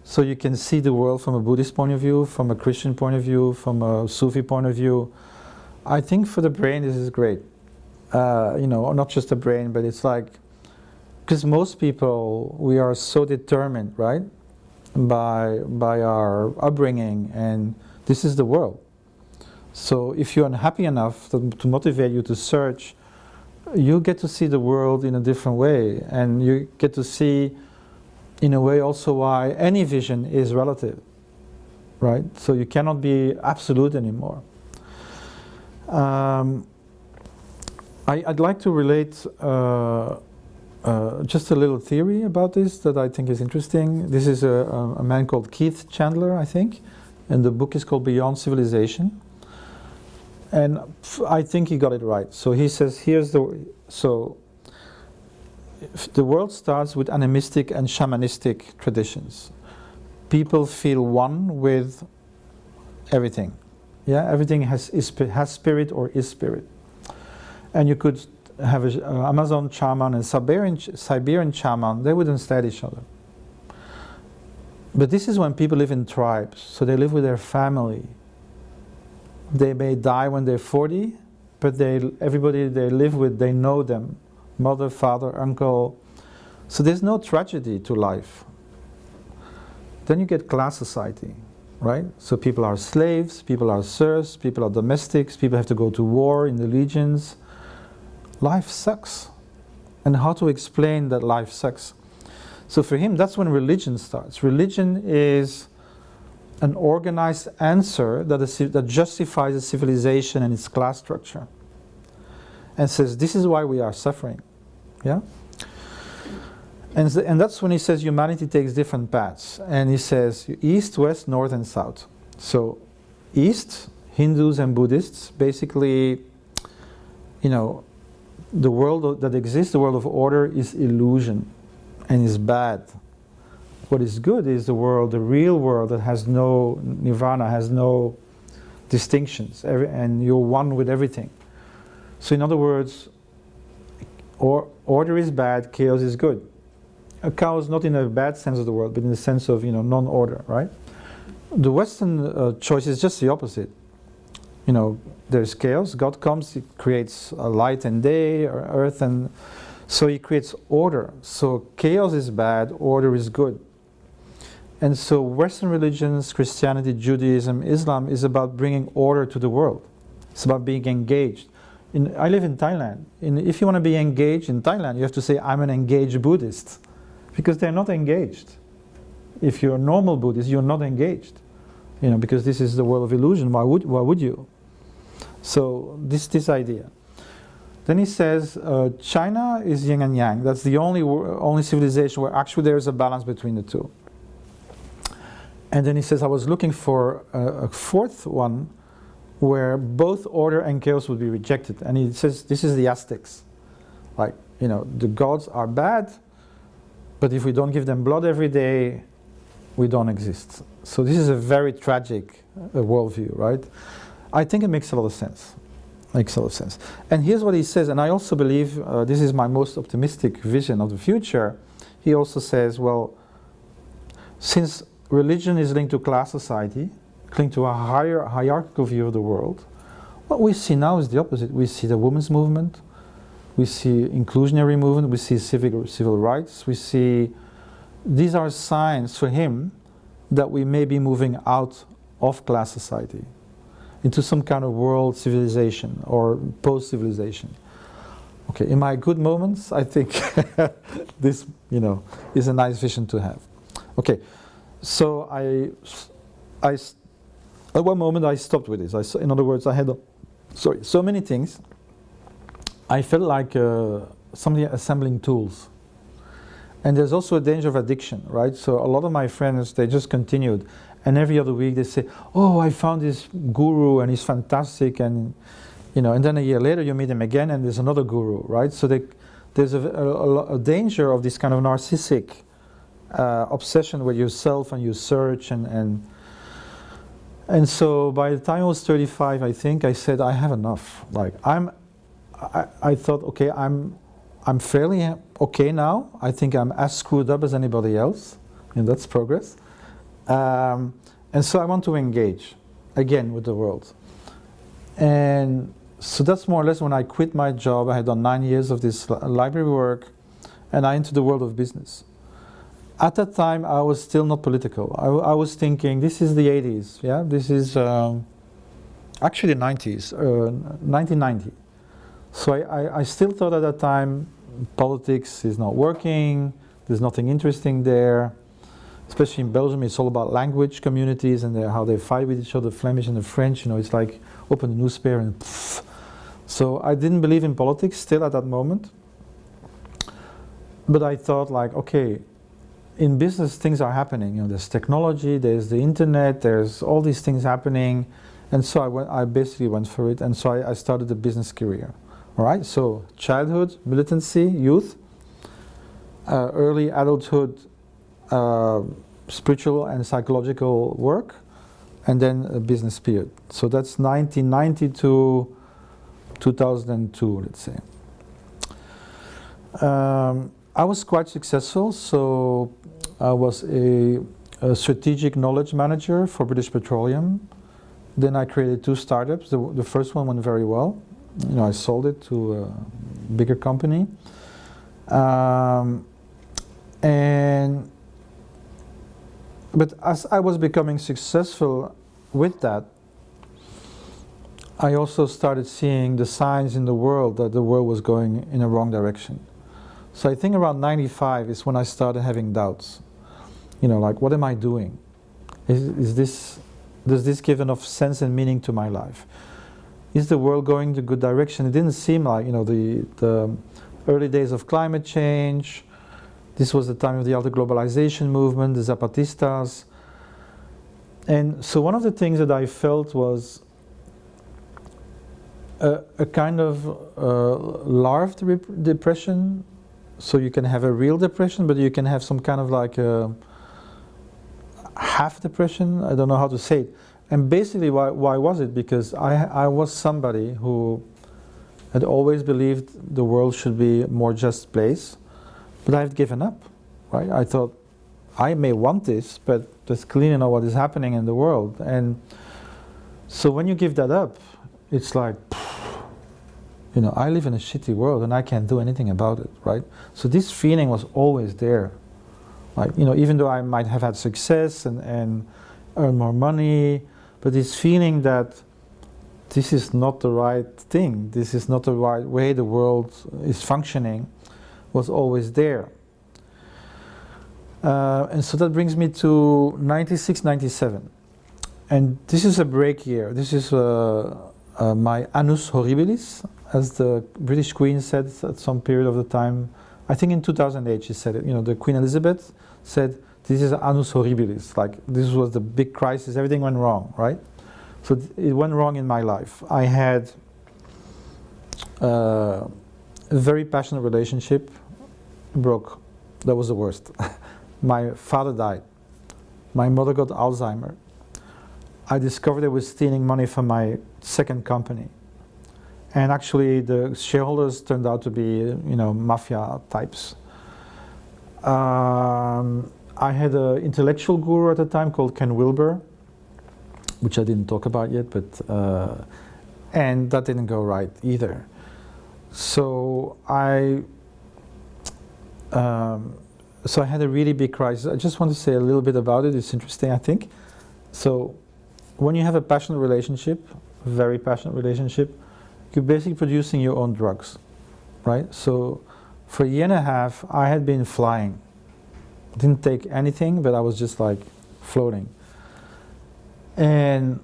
Speaker 1: So you can see the world from a Buddhist point of view, from a Christian point of view, from a Sufi point of view. I think for the brain this is great. Not just the brain, but it's like, because most people, we are so determined, right? By our upbringing, and this is the world. So if you're unhappy enough to motivate you to search, you get to see the world in a different way, and you get to see, in a way, also why any vision is relative, right? So you cannot be absolute anymore. I'd like to relate just a little theory about this that I think is interesting. This is a man called Keith Chandler, I think, and the book is called Beyond Civilization. And I think he got it right. So he says, the world starts with animistic and shamanistic traditions. People feel one with everything. Yeah, everything has spirit or is spirit. And you could have an Amazon shaman and Siberian shaman, they wouldn't stay at each other. But this is when people live in tribes, so they live with their family. They may die when they're 40, but everybody they live with, they know them. Mother, father, uncle. So there's no tragedy to life. Then you get class society, right? So people are slaves, people are serfs, people are domestics, people have to go to war in the legions. Life sucks. And how to explain that life sucks? So for him, that's when religion starts. Religion is an organized answer that justifies a civilization and its class structure. And says, this is why we are suffering. Yeah? And that's when he says humanity takes different paths. And he says east, west, north, and south. So east, Hindus and Buddhists, basically, the world that exists, the world of order, is illusion and is bad. What is good is the real world that has no nirvana, has no distinctions, and you're one with everything. So in other words, order is bad, chaos is good. A chaos not in a bad sense of the word, but in the sense of non-order, right? The Western choice is just the opposite. There's chaos. God comes, He creates a light and day, or earth, and so He creates order. So chaos is bad, order is good. And so Western religions, Christianity, Judaism, Islam, is about bringing order to the world. It's about being engaged. I live in Thailand. If you want to be engaged in Thailand, you have to say, I'm an engaged Buddhist. Because they're not engaged. If you're a normal Buddhist, you're not engaged. Because this is the world of illusion. Why would you? So this idea. Then he says, China is yin and yang. That's the only civilization where actually there is a balance between the two. And then he says, I was looking for a fourth one where both order and chaos would be rejected. And he says, this is the Aztecs. Like, the gods are bad, but if we don't give them blood every day, we don't exist. So this is a very tragic worldview, right? I think it makes a lot of sense. And here's what he says, and I also believe this is my most optimistic vision of the future. He also says, well, since religion is linked to class society, linked to a higher hierarchical view of the world, what we see now is the opposite. We see the women's movement, we see inclusionary movement, we see civil rights, we see these are signs for him that we may be moving out of class society into some kind of world civilization or post-civilization. Okay, in my good moments, I think this, is a nice vision to have. Okay, so at one moment I stopped with this. In other words, I had, so many things. I felt like somebody assembling tools. And there's also a danger of addiction, right? So a lot of my friends, they just continued. And every other week they say, oh, I found this guru and he's fantastic. And and then a year later you meet him again and there's another guru, right? So there's a danger of this kind of narcissistic obsession with yourself and your search and so by the time I was 35, I think I said I have enough. Like I thought, okay, I'm fairly okay now. I think I'm as screwed up as anybody else, and that's progress. And so I want to engage again with the world. And so that's more or less when I quit my job. I had done 9 years of this library work, and I entered the world of business. At that time, I was still not political. I was thinking, this is the 80s, yeah? This is actually the 90s, 1990. So I still thought at that time, politics is not working, there's nothing interesting there. Especially in Belgium, it's all about language communities and how they fight with each other, Flemish and the French, it's like open the newspaper and pfft. So I didn't believe in politics still at that moment. But I thought like, okay, in business things are happening, there's technology, there's the internet, there's all these things happening. And so I basically went for it, and so I started a business career. All right, so childhood, militancy, youth, early adulthood, spiritual and psychological work, and then a business period. So that's 1990 to 2002, let's say. I was quite successful, so I was a strategic knowledge manager for British Petroleum. Then I created 2 startups. The first one went very well. I sold it to a bigger company. But as I was becoming successful with that, I also started seeing the signs in the world that the world was going in a wrong direction. So I think around 95 is when I started having doubts. Like, what am I doing? Does this give enough sense and meaning to my life? Is the world going the good direction? It didn't seem like, the early days of climate change. This was the time of the alter globalization movement, the Zapatistas. And so one of the things that I felt was a kind of larval depression. So you can have a real depression, but you can have some kind of like a half depression. I don't know how to say it. And basically, why was it? Because I was somebody who had always believed the world should be a more just place, but I've given up, right? I thought, I may want this, but there's clearly not what is happening in the world. And so when you give that up, it's like, I live in a shitty world and I can't do anything about it, right? So this feeling was always there. Like, even though I might have had success and earn more money, but this feeling that this is not the right thing, this is not the right way the world is functioning, was always there. And so that brings me to 96, 97. And this is a break year. This is my annus horribilis, as the British Queen said at some period of the time. I think in 2008 she said it. The Queen Elizabeth said, this is annus horribilis. Like, this was the big crisis. Everything went wrong, right? So it went wrong in my life. I had a very passionate relationship, broke. That was the worst. My father died. My mother got Alzheimer. I discovered I was stealing money from my second company. And actually the shareholders turned out to be, mafia types. I had an intellectual guru at the time called Ken Wilber, which I didn't talk about yet, but and that didn't go right either. So I had a really big crisis. I just want to say a little bit about it. It's interesting, I think. So when you have a passionate relationship, a very passionate relationship, you're basically producing your own drugs, right? So for a year and a half, I had been flying. Didn't take anything, but I was just like floating. And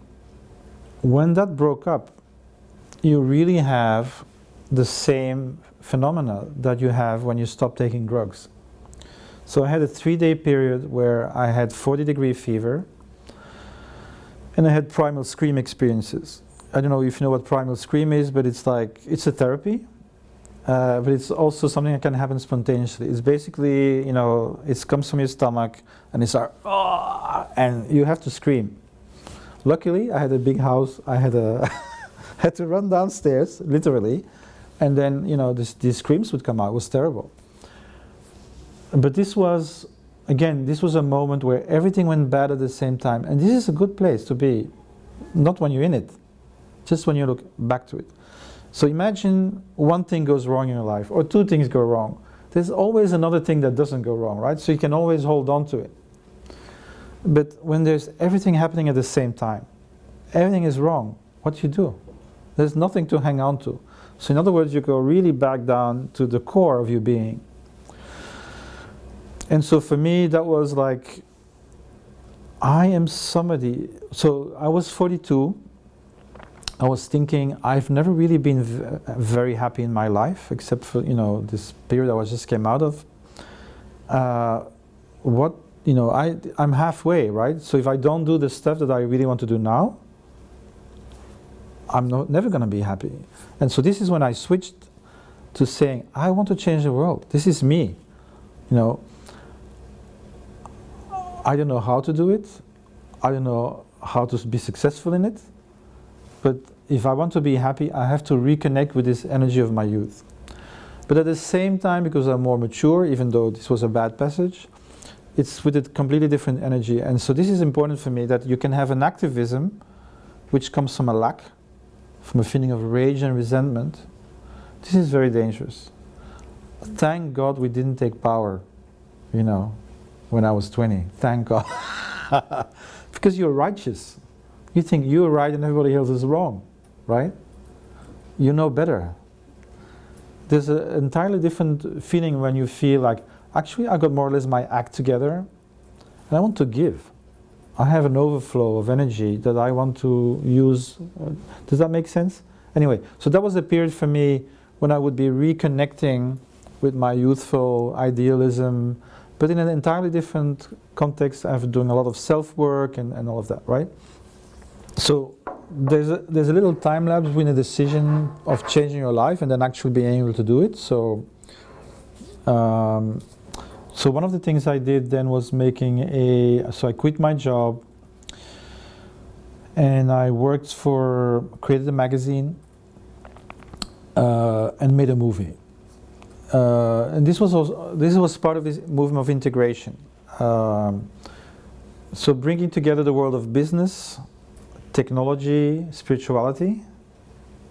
Speaker 1: when that broke up, you really have the same phenomena that you have when you stop taking drugs. So I had a 3-day period where I had 40-degree fever, and I had primal scream experiences. I don't know if you know what primal scream is, but it's like, it's a therapy, but it's also something that can happen spontaneously. It's basically, you know, it comes from your stomach, and it's like, oh, and you have to scream. Luckily, I had a big house. I had a had to run downstairs, literally, and then, you know, these screams would come out. It was terrible. But this was, again, this was a moment where everything went bad at the same time, and this is a good place to be, not when you're in it, just when you look back to it. So imagine one thing goes wrong in your life, or two things go wrong. There's always another thing that doesn't go wrong, right? So you can always hold on to it. But when there's everything happening at the same time, everything is wrong, what do you do? There's nothing to hang on to. So in other words, you go really back down to the core of your being. And so for me, that was like, I am somebody. So I was 42. I was thinking, I've never really been very happy in my life, except for, you know, this period I just came out of. You know, I'm halfway, right? So if I don't do the stuff that I really want to do now, I'm never going to be happy. And so this is when I switched to saying, I want to change the world. This is me. You know, I don't know how to do it. I don't know how to be successful in it. But if I want to be happy, I have to reconnect with this energy of my youth. But at the same time, because I'm more mature, even though this was a bad passage, it's with a completely different energy. And so this is important for me, that you can have an activism which comes from a lack, from a feeling of rage and resentment. This is very dangerous. Thank God we didn't take power, you know, when I was 20. Thank God. Because you're righteous. You think you're right and everybody else is wrong, right? You know better. There's an entirely different feeling when you feel like, actually, I got more or less my act together, and I want to give. I have an overflow of energy that I want to use. Does that make sense? Anyway, so that was a period for me when I would be reconnecting with my youthful idealism, but in an entirely different context. I'm doing a lot of self-work and all of that, right? So there's a little time lapse between the decision of changing your life and then actually being able to do it. So so one of the things I did then was so I quit my job and I created a magazine and made a movie. And this was part of this movement of integration. So bringing together the world of business, technology, spirituality,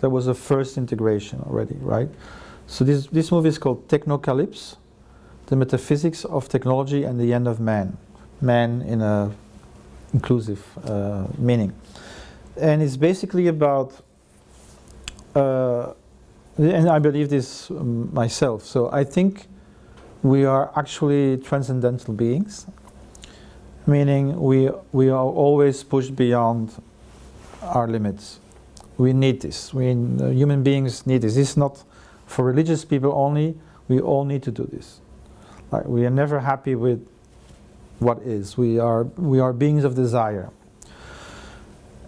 Speaker 1: that was the first integration already, right? So this movie is called Techno Collapse, the metaphysics of technology and the end of man. Man in a inclusive meaning. And it's basically about, and I believe this myself, so I think we are actually transcendental beings, meaning we are always pushed beyond our limits. We need this. Human beings need this. This is not for religious people only. We all need to do this. Like, we are never happy with what is. We are beings of desire.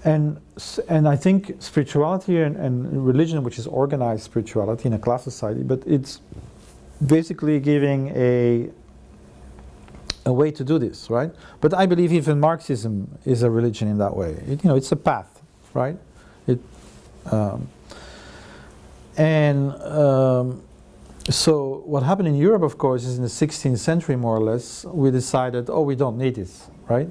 Speaker 1: And I think spirituality and religion, which is organized spirituality in a class society, but it's basically giving a way to do this, right? But I believe even Marxism is a religion in that way. It's a path, right? So what happened in Europe, of course, is in the 16th century, more or less, we decided, we don't need this, right?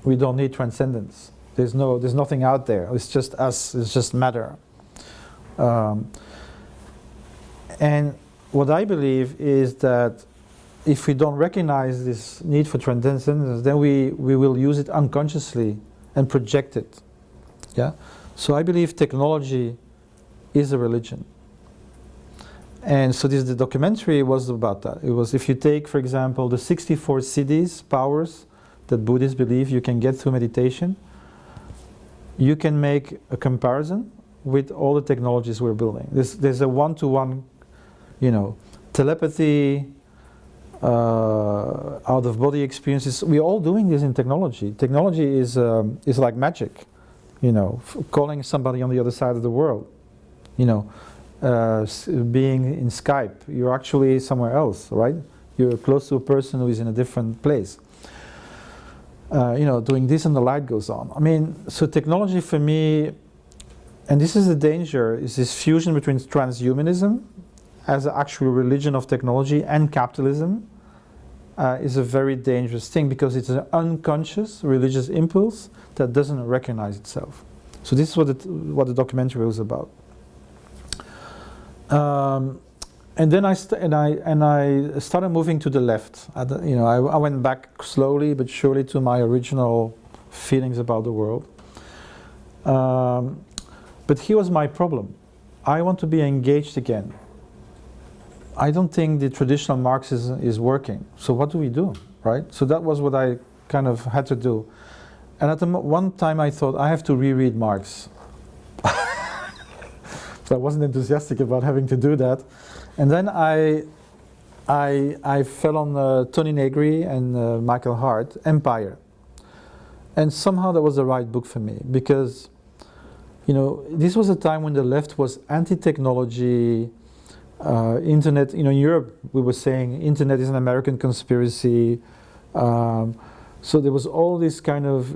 Speaker 1: We don't need transcendence. There's nothing out there. It's just us. It's just matter. And what I believe is that if we don't recognize this need for transcendence, then we will use it unconsciously and project it. Yeah. So I believe technology is a religion. And so the documentary was about that. It was, if you take, for example, the 64 siddhis, powers that Buddhists believe you can get through meditation, you can make a comparison with all the technologies we're building. There's a one-to-one, telepathy, out-of-body experiences. We're all doing this in technology. Technology is like magic. you know, calling somebody on the other side of the world, you know, being in Skype, you're actually somewhere else, right? You're close to a person who is in a different place. You know, doing this and the light goes on. I mean, so technology for me, and this is the danger, is this fusion between transhumanism as an actual religion of technology and capitalism is a very dangerous thing, because it's an unconscious religious impulse that doesn't recognize itself. So this is what the documentary was about. And then I started moving to the left. You know, I went back slowly but surely to my original feelings about the world. But here was my problem. I want to be engaged again. I don't think the traditional Marxism is working. So what do we do, right? So that was what I kind of had to do. And at one time I thought, I have to reread Marx. So I wasn't enthusiastic about having to do that. And then I fell on Tony Negri and Michael Hart, Empire. And somehow that was the right book for me, because, you know, this was a time when the left was anti-technology, internet. You know, in Europe we were saying internet is an American conspiracy. So there was all this kind of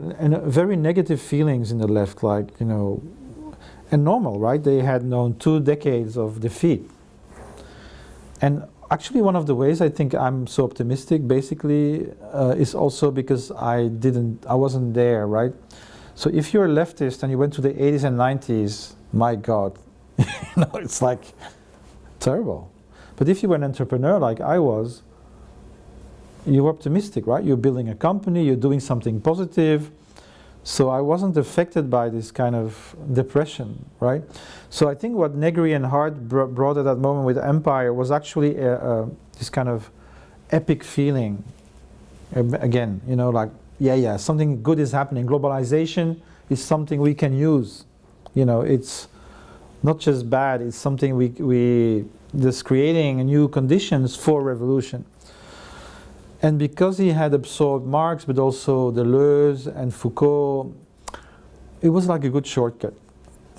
Speaker 1: very negative feelings in the left, like, you know, and normal, right? They had known 2 decades of defeat. And actually one of the ways I think I'm so optimistic basically is also because I wasn't there, right? So if you're a leftist and you went to the 80s and 90s, my God, you know, it's like terrible. But if you were an entrepreneur like I was, you're optimistic, right? You're building a company, you're doing something positive. So I wasn't affected by this kind of depression, right? So I think what Negri and Hart brought at that moment with Empire was actually this kind of epic feeling. Again, you know, like, yeah, something good is happening. Globalization is something we can use. You know, it's not just bad, it's something we just creating new conditions for revolution. And because he had absorbed Marx, but also Deleuze and Foucault, it was like a good shortcut,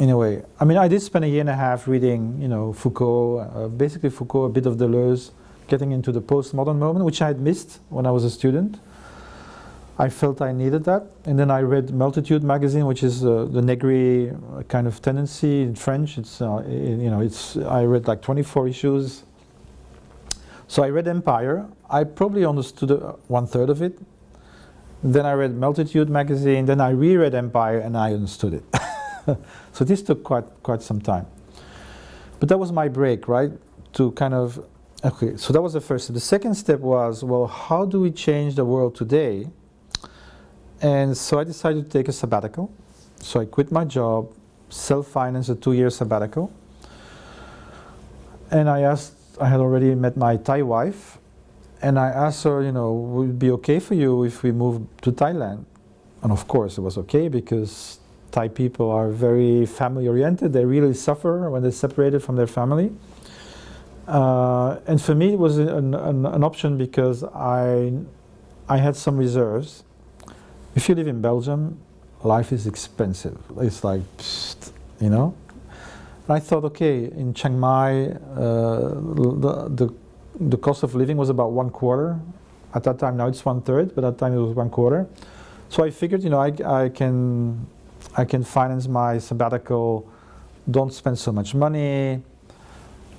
Speaker 1: in a way. I mean, I did spend a year and a half reading, you know, Foucault, basically Foucault, a bit of Deleuze, getting into the postmodern moment, which I had missed when I was a student. I felt I needed that. And then I read Multitude magazine, which is the Negri kind of tendency in French. It's, you know, I read like 24 issues. So I read Empire. I probably understood 1/3 of it. Then I read Multitude magazine. Then I reread Empire and I understood it. So this took quite some time. But that was my break, right? To kind of, okay, so that was the first step. The second step was, well, how do we change the world today? And so I decided to take a sabbatical. So I quit my job, self-financed a 2-year sabbatical. And I had already met my Thai wife, and I asked her, you know, would it be okay for you if we moved to Thailand? And of course it was okay, because Thai people are very family oriented. They really suffer when they're separated from their family. And for me it was an option, because I had some reserves. If you live in Belgium, life is expensive. It's like, psst, you know? I thought, okay, in Chiang Mai, the cost of living was about 1/4. At that time, now it's 1/3, but at that time it was 1/4. So I figured, you know, I can finance my sabbatical, don't spend so much money,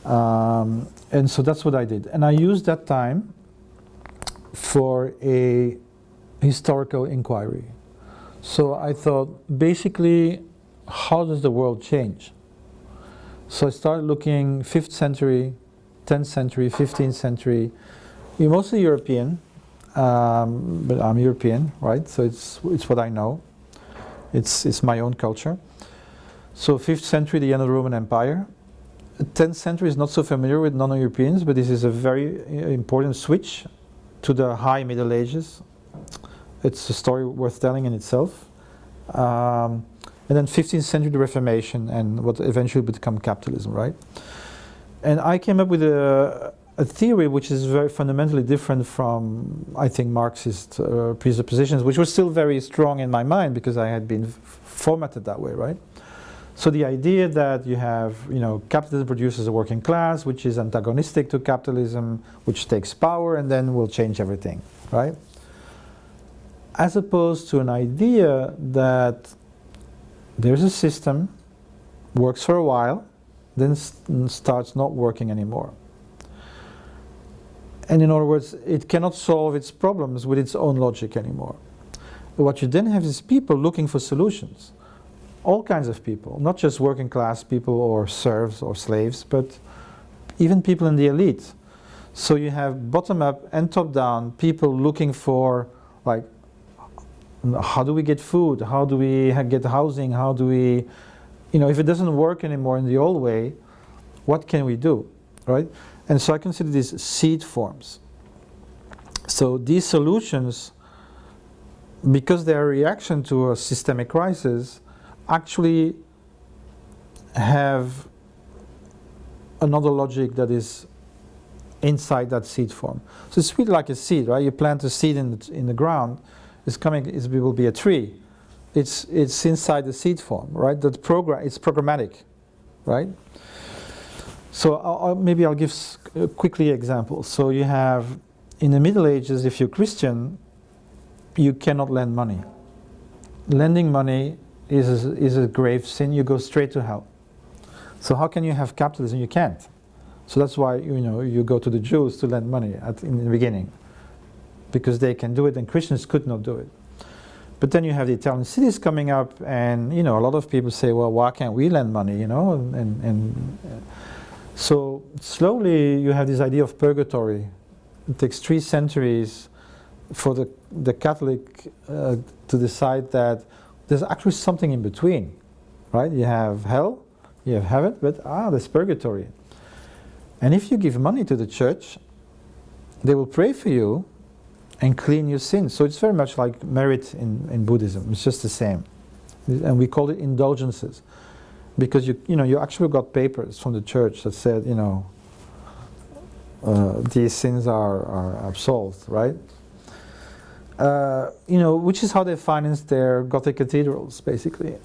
Speaker 1: and so that's what I did. And I used that time for a historical inquiry. So I thought, basically, how does the world change? So I started looking 5th century, 10th century, 15th century. We're mostly European, but I'm European, right? So it's what I know. It's my own culture. So 5th century, the end of the Roman Empire. 10th century is not so familiar with non-Europeans, but this is a very important switch to the high Middle Ages. It's a story worth telling in itself. And then 15th century, the Reformation, and what eventually would become capitalism, right? And I came up with a theory which is very fundamentally different from, I think, Marxist presuppositions, which were still very strong in my mind, because I had been formatted that way, right? So the idea that you have, capitalism produces a working class, which is antagonistic to capitalism, which takes power, and then will change everything, right? As opposed to an idea that there's a system, works for a while, then starts not working anymore. And in other words, it cannot solve its problems with its own logic anymore. What you then have is people looking for solutions. All kinds of people, not just working class people or serfs or slaves, but even people in the elite. So you have bottom up and top down people looking for, like, how do we get food? How do we get housing? How do we, if it doesn't work anymore in the old way, what can we do, right? And so I consider these seed forms. So these solutions, because they're a reaction to a systemic crisis, actually have another logic that is inside that seed form. So it's really like a seed, right? You plant a seed in the ground, it will be a tree. It's inside the seed form, right? It's programmatic, right? So maybe I'll give quickly examples. So you have, in the Middle Ages, if you're Christian, you cannot lend money. Lending money is a grave sin. You go straight to hell. So how can you have capitalism? You can't. So that's why you go to the Jews to lend money in the beginning, because they can do it and Christians could not do it. But then you have the Italian cities coming up, and a lot of people say, well, why can't we lend money? So slowly you have this idea of purgatory. It takes 3 centuries for the Catholic to decide that there's actually something in between, right? You have hell, you have heaven, but there's purgatory. And if you give money to the church, they will pray for you and clean your sins. So it's very much like merit in Buddhism. It's just the same. And we call it indulgences. Because you actually got papers from the church that said, these sins are absolved, right? Which is how they financed their Gothic cathedrals, basically.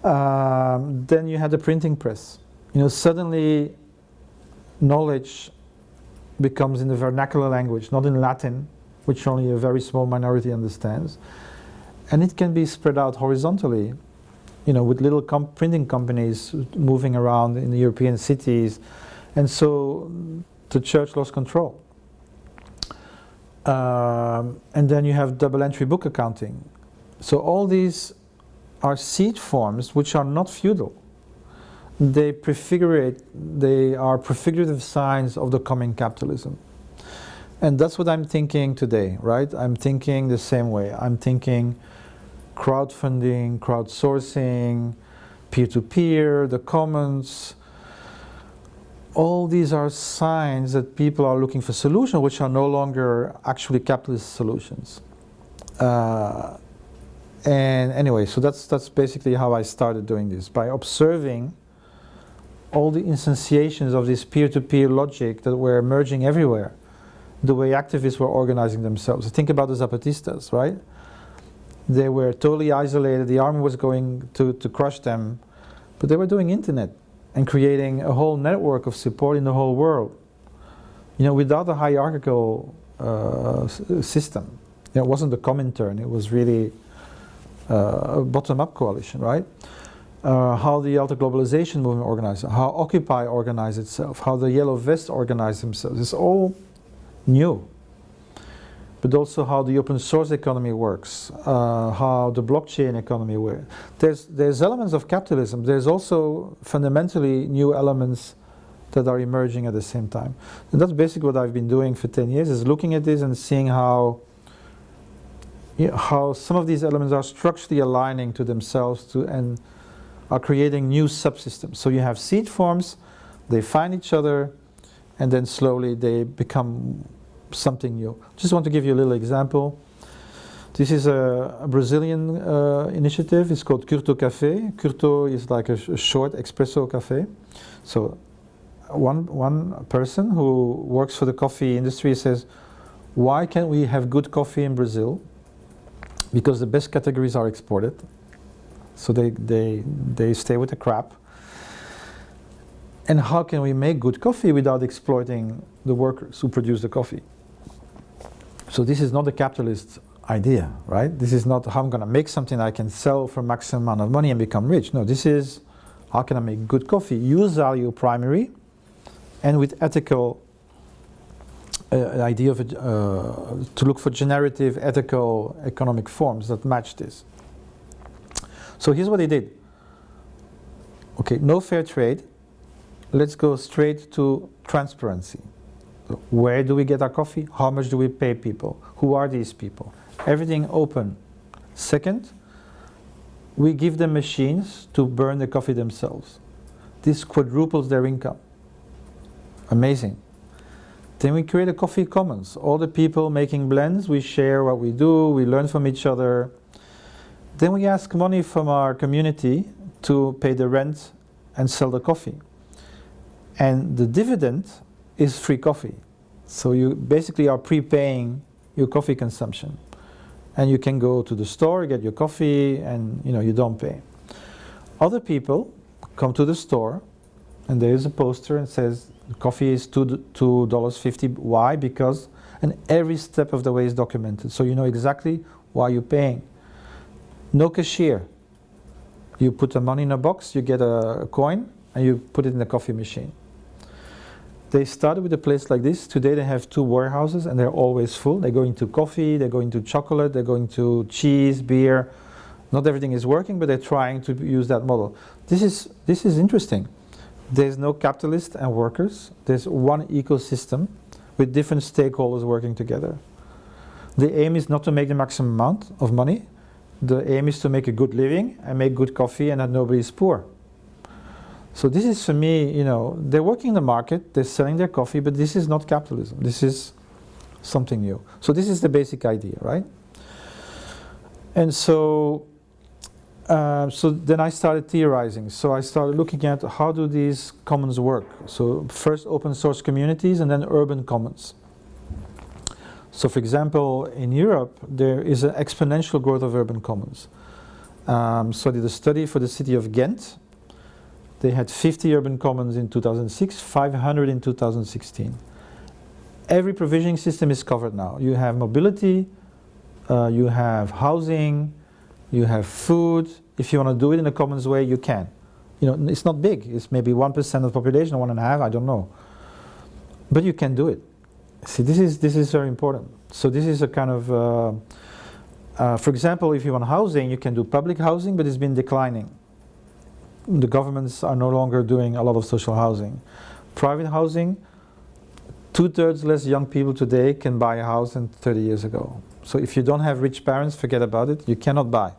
Speaker 1: Then you had the printing press. Suddenly knowledge becomes in the vernacular language, not in Latin, which only a very small minority understands. And it can be spread out horizontally, with little printing companies moving around in the European cities. And so the church lost control. And then you have double entry book accounting. So all these are seed forms which are not feudal. They are prefigurative signs of the coming capitalism. And that's what I'm thinking today, right? I'm thinking the same way. I'm thinking crowdfunding, crowdsourcing, peer-to-peer, the commons. All these are signs that people are looking for solutions which are no longer actually capitalist solutions. And anyway, so that's basically how I started doing this, by observing all the instantiations of this peer-to-peer logic that were emerging everywhere, the way activists were organizing themselves. Think about the Zapatistas, right? They were totally isolated, the army was going to crush them, but they were doing internet and creating a whole network of support in the whole world, without a hierarchical system. It wasn't a Comintern, it was really a bottom-up coalition, right? How the Alta Globalization movement organized, how Occupy organized itself, how the Yellow Vest organized themselves. It's all new. But also how the open source economy works, how the blockchain economy works. There's elements of capitalism. There's also fundamentally new elements that are emerging at the same time. And that's basically what I've been doing for 10 years, is looking at this and seeing how some of these elements are structurally aligning to themselves and are creating new subsystems. So you have seed forms, they find each other, and then slowly they become something new. Just want to give you a little example. This is a Brazilian initiative. It's called Curto Café. Curto is like a short espresso cafe. So one person who works for the coffee industry says, why can't we have good coffee in Brazil? Because the best categories are exported. So they stay with the crap. And how can we make good coffee without exploiting the workers who produce the coffee? So this is not a capitalist idea, right? This is not how I'm going to make something I can sell for maximum amount of money and become rich. No, this is how can I make good coffee? Use value primary and with ethical idea of to look for generative, ethical, economic forms that match this. So here's what they did. Okay, no fair trade. Let's go straight to transparency. So where do we get our coffee? How much do we pay people? Who are these people? Everything open. Second, we give them machines to burn the coffee themselves. This quadruples their income. Amazing. Then we create a coffee commons. All the people making blends, we share what we do, we learn from each other. Then we ask money from our community to pay the rent and sell the coffee. And the dividend is free coffee. So you basically are prepaying your coffee consumption. And you can go to the store, get your coffee, and you don't pay. Other people come to the store, and there is a poster and says coffee is $2.50. Why? Because, and every step of the way is documented, so you know exactly why you're paying. No cashier. You put the money in a box, you get a coin, and you put it in the coffee machine. They started with a place like this. Today they have 2 warehouses and they're always full. They go into coffee, they go into chocolate, they go into cheese, beer. Not everything is working, but they're trying to use that model. This is interesting. There's no capitalists and workers. There's one ecosystem with different stakeholders working together. The aim is not to make the maximum amount of money. The aim is to make a good living and make good coffee and that nobody is poor. So this is, for me, they're working in the market, they're selling their coffee, but this is not capitalism. This is something new. So this is the basic idea, right? And so then I started theorizing. So I started looking at how do these commons work. So first open source communities and then urban commons. So for example, in Europe, there is an exponential growth of urban commons. So I did a study for the city of Ghent. They had 50 urban commons in 2006, 500 in 2016. Every provisioning system is covered now. You have mobility, you have housing, you have food. If you want to do it in a commons way, you can. It's not big. It's maybe 1% of the population, 1.5%, I don't know. But you can do it. See, this is very important. So this is a kind of, for example, if you want housing, you can do public housing, but it's been declining. The governments are no longer doing a lot of social housing. Private housing, 2/3 less young people today can buy a house than 30 years ago. So if you don't have rich parents, forget about it, you cannot buy.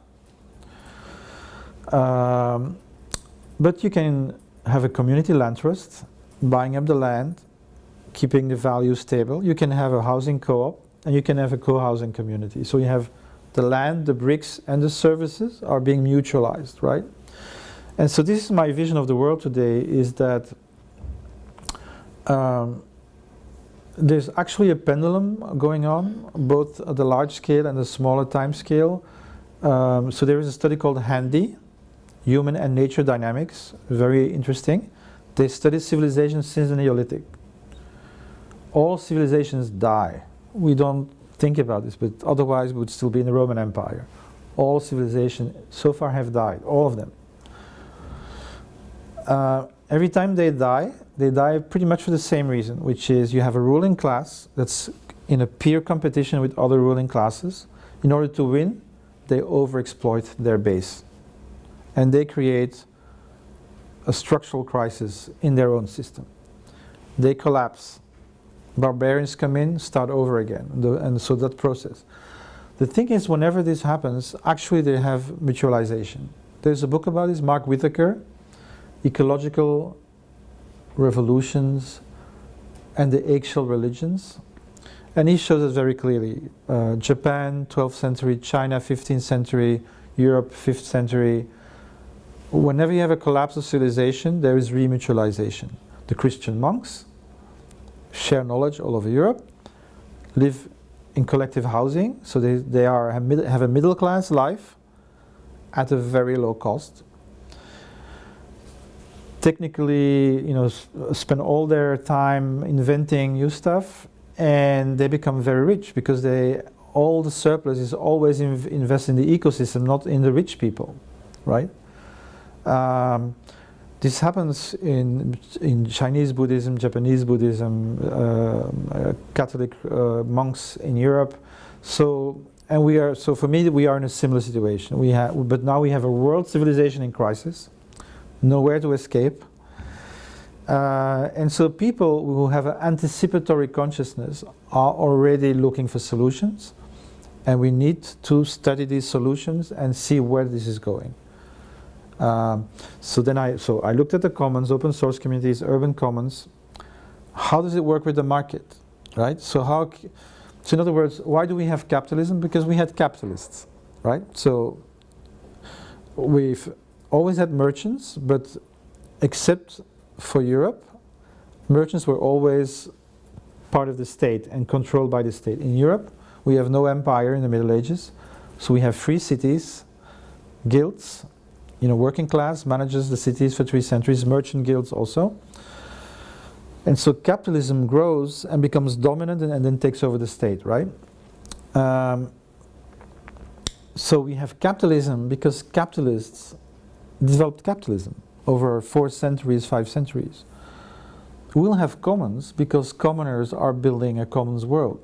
Speaker 1: But you can have a community land trust, buying up the land, keeping the value stable. You can have a housing co-op, and you can have a co-housing community. So you have the land, the bricks, and the services are being mutualized, right? And so this is my vision of the world today, is that there's actually a pendulum going on, both at the large scale and the smaller time scale. So there is a study called HANDY, Human and Nature Dynamics, very interesting. They study civilizations since the Neolithic. All civilizations die. We don't think about this, but otherwise we would still be in the Roman Empire. All civilizations so far have died, all of them. Every time they die pretty much for the same reason, which is you have a ruling class that's in a peer competition with other ruling classes. In order to win, they overexploit their base. And they create a structural crisis in their own system. They collapse. Barbarians come in, start over again, and so that process. The thing is, whenever this happens, actually they have mutualization. There's a book about this, Mark Whitaker, Ecological Revolutions and the Eggshell Religions, and he shows it very clearly. Japan, 12th century, China, 15th century, Europe, 5th century. Whenever you have a collapse of civilization, there is remutualization. The Christian monks share knowledge all over Europe, live in collective housing, so they have a middle class life, at a very low cost. Technically, spend all their time inventing new stuff, and they become very rich because all the surplus is always invest in the ecosystem, not in the rich people, right? This happens in Chinese Buddhism, Japanese Buddhism, Catholic monks in Europe. So for me, we are in a similar situation. But now we have a world civilization in crisis, nowhere to escape. And so people who have an anticipatory consciousness are already looking for solutions, and we need to study these solutions and see where this is going. So I looked at the commons, open source communities, urban commons. How does it work with the market, right? So in other words, why do we have capitalism? Because we had capitalists, right? So we've always had merchants, but except for Europe, merchants were always part of the state and controlled by the state. In Europe, we have no empire in the Middle Ages, so we have free cities, guilds, working class manages the cities for 3 centuries, merchant guilds also. And so capitalism grows and becomes dominant and then takes over the state, right? So we have capitalism because capitalists developed capitalism over 4 centuries, 5 centuries. We'll have commons because commoners are building a commons world.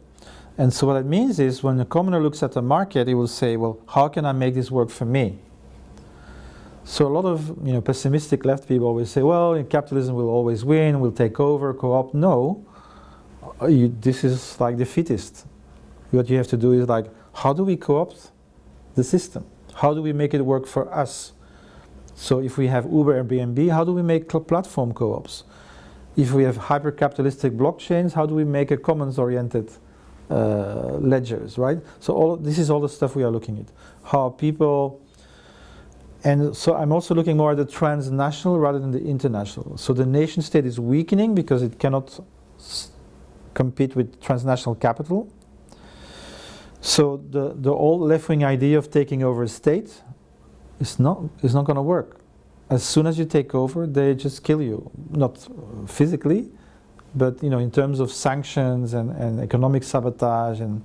Speaker 1: And so what it means is when a commoner looks at the market, he will say, well, how can I make this work for me? So a lot of pessimistic left people always say, well, capitalism will always win, will take over, co-op. No, this is like defeatist. What you have to do is like, how do we co-opt the system? How do we make it work for us? So if we have Uber, Airbnb, how do we make platform co-ops? If we have hyper-capitalistic blockchains, how do we make a commons-oriented ledgers, right? So this is all the stuff we are looking at. How people, and so I'm also looking more at the transnational rather than the international. So the nation state is weakening because it cannot compete with transnational capital. So the old left-wing idea of taking over a state is not going to work. As soon as you take over, they just kill you, not physically, but in terms of sanctions and economic sabotage and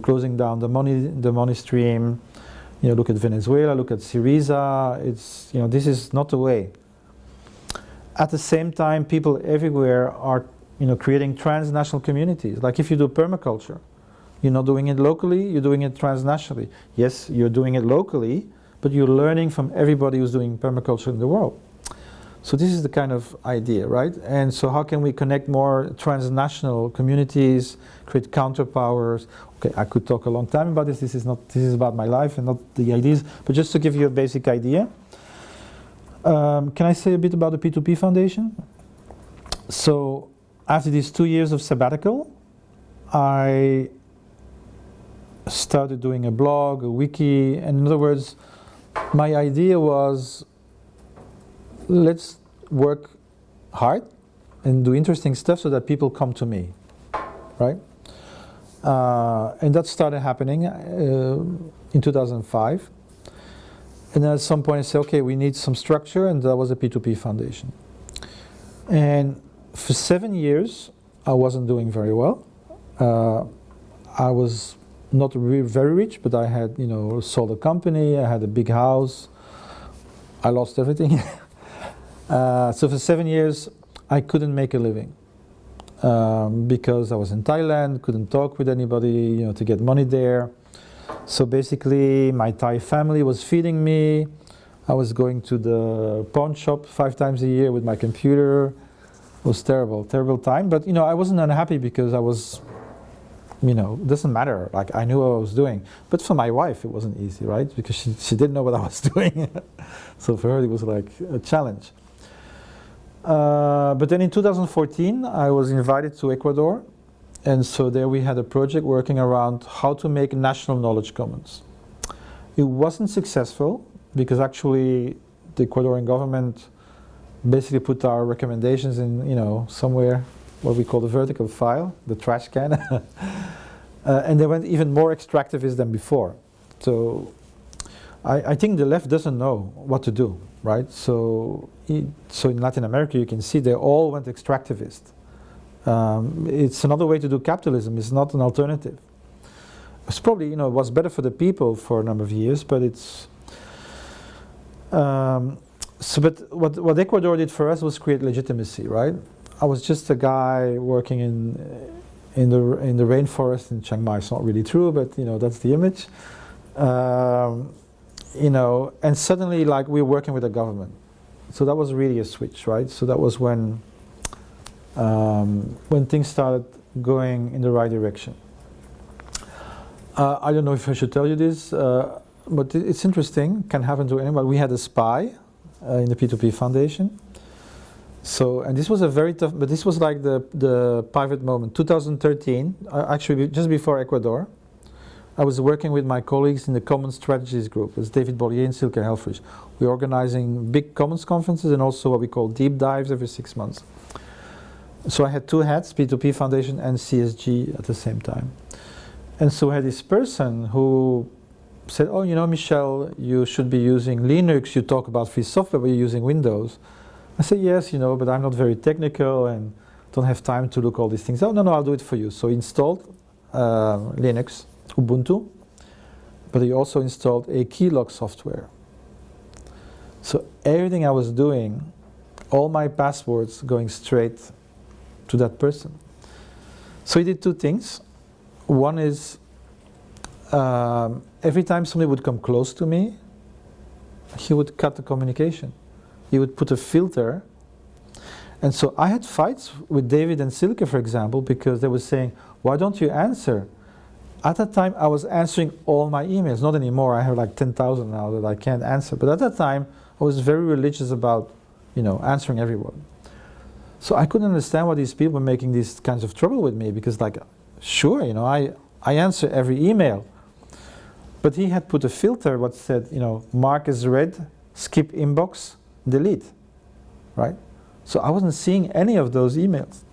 Speaker 1: closing down the money stream. Look at Venezuela, look at Syriza. This is not the way. At the same time, people everywhere are creating transnational communities. Like if you do permaculture, you're not doing it locally, you're doing it transnationally. Yes, you're doing it locally, but you're learning from everybody who's doing permaculture in the world. So this is the kind of idea, right? And so how can we connect more transnational communities, create counterpowers? Okay, I could talk a long time about this. This is about my life and not the ideas, but just to give you a basic idea. Can I say a bit about the P2P Foundation? So after these 2 years of sabbatical, I started doing a blog, a wiki, and in other words, my idea was, let's work hard and do interesting stuff so that people come to me, right? And that started happening in 2005. And then at some point I said, okay, we need some structure, and that was a P2P Foundation. And for 7 years, I wasn't doing very well. I was not very rich, but I had, sold a company, I had a big house, I lost everything. So for 7 years, I couldn't make a living because I was in Thailand, couldn't talk with anybody, to get money there. So basically, my Thai family was feeding me. I was going to the pawn shop 5 times a year with my computer. It was terrible, terrible time. But I wasn't unhappy because I was, it doesn't matter. Like I knew what I was doing. But for my wife, it wasn't easy, right? Because she didn't know what I was doing. So for her, it was like a challenge. But then in 2014, I was invited to Ecuador. And so there we had a project working around how to make national knowledge commons. It wasn't successful because actually the Ecuadorian government basically put our recommendations in, somewhere, what we call the vertical file, the trash can. And they went even more extractivist than before. So I think the left doesn't know what to do, right? So in Latin America, you can see they all went extractivist. It's another way to do capitalism. It's not an alternative. It's probably, it was better for the people for a number of years, but it's... but what Ecuador did for us was create legitimacy, right? I was just a guy working in the rainforest in Chiang Mai. It's not really true, but that's the image. And suddenly, like, we were working with the government. So that was really a switch, right? So that was when things started going in the right direction. I don't know if I should tell you this, but it's interesting. Can happen to anyone. We had a spy in the P2P Foundation. So, and this was a very tough, but this was like the pivot moment. 2013, actually just before Ecuador, I was working with my colleagues in the Commons Strategies group. It's David Bollier and Silke Helfrich. We're organizing big Commons conferences and also what we call deep dives every 6 months. So I had two hats, P2P Foundation and CSG at the same time. And so I had this person who said, oh, Michel, you should be using Linux. You talk about free software, but you're using Windows. I said, yes, but I'm not very technical and don't have time to look all these things. Oh, no, I'll do it for you. So he installed Linux, Ubuntu, but he also installed a keylog software. So everything I was doing, all my passwords going straight to that person. So he did two things. One is every time somebody would come close to me, he would cut the communication. He would put a filter. And so I had fights with David and Silke, for example, because they were saying, why don't you answer? At that time, I was answering all my emails. Not anymore. I have like 10,000 now that I can't answer. But at that time, I was very religious about, answering everyone. So I couldn't understand why these people were making these kinds of trouble with me, because like, sure, I answer every email. But he had put a filter what said, mark as read, skip inbox, delete, right? So I wasn't seeing any of those emails.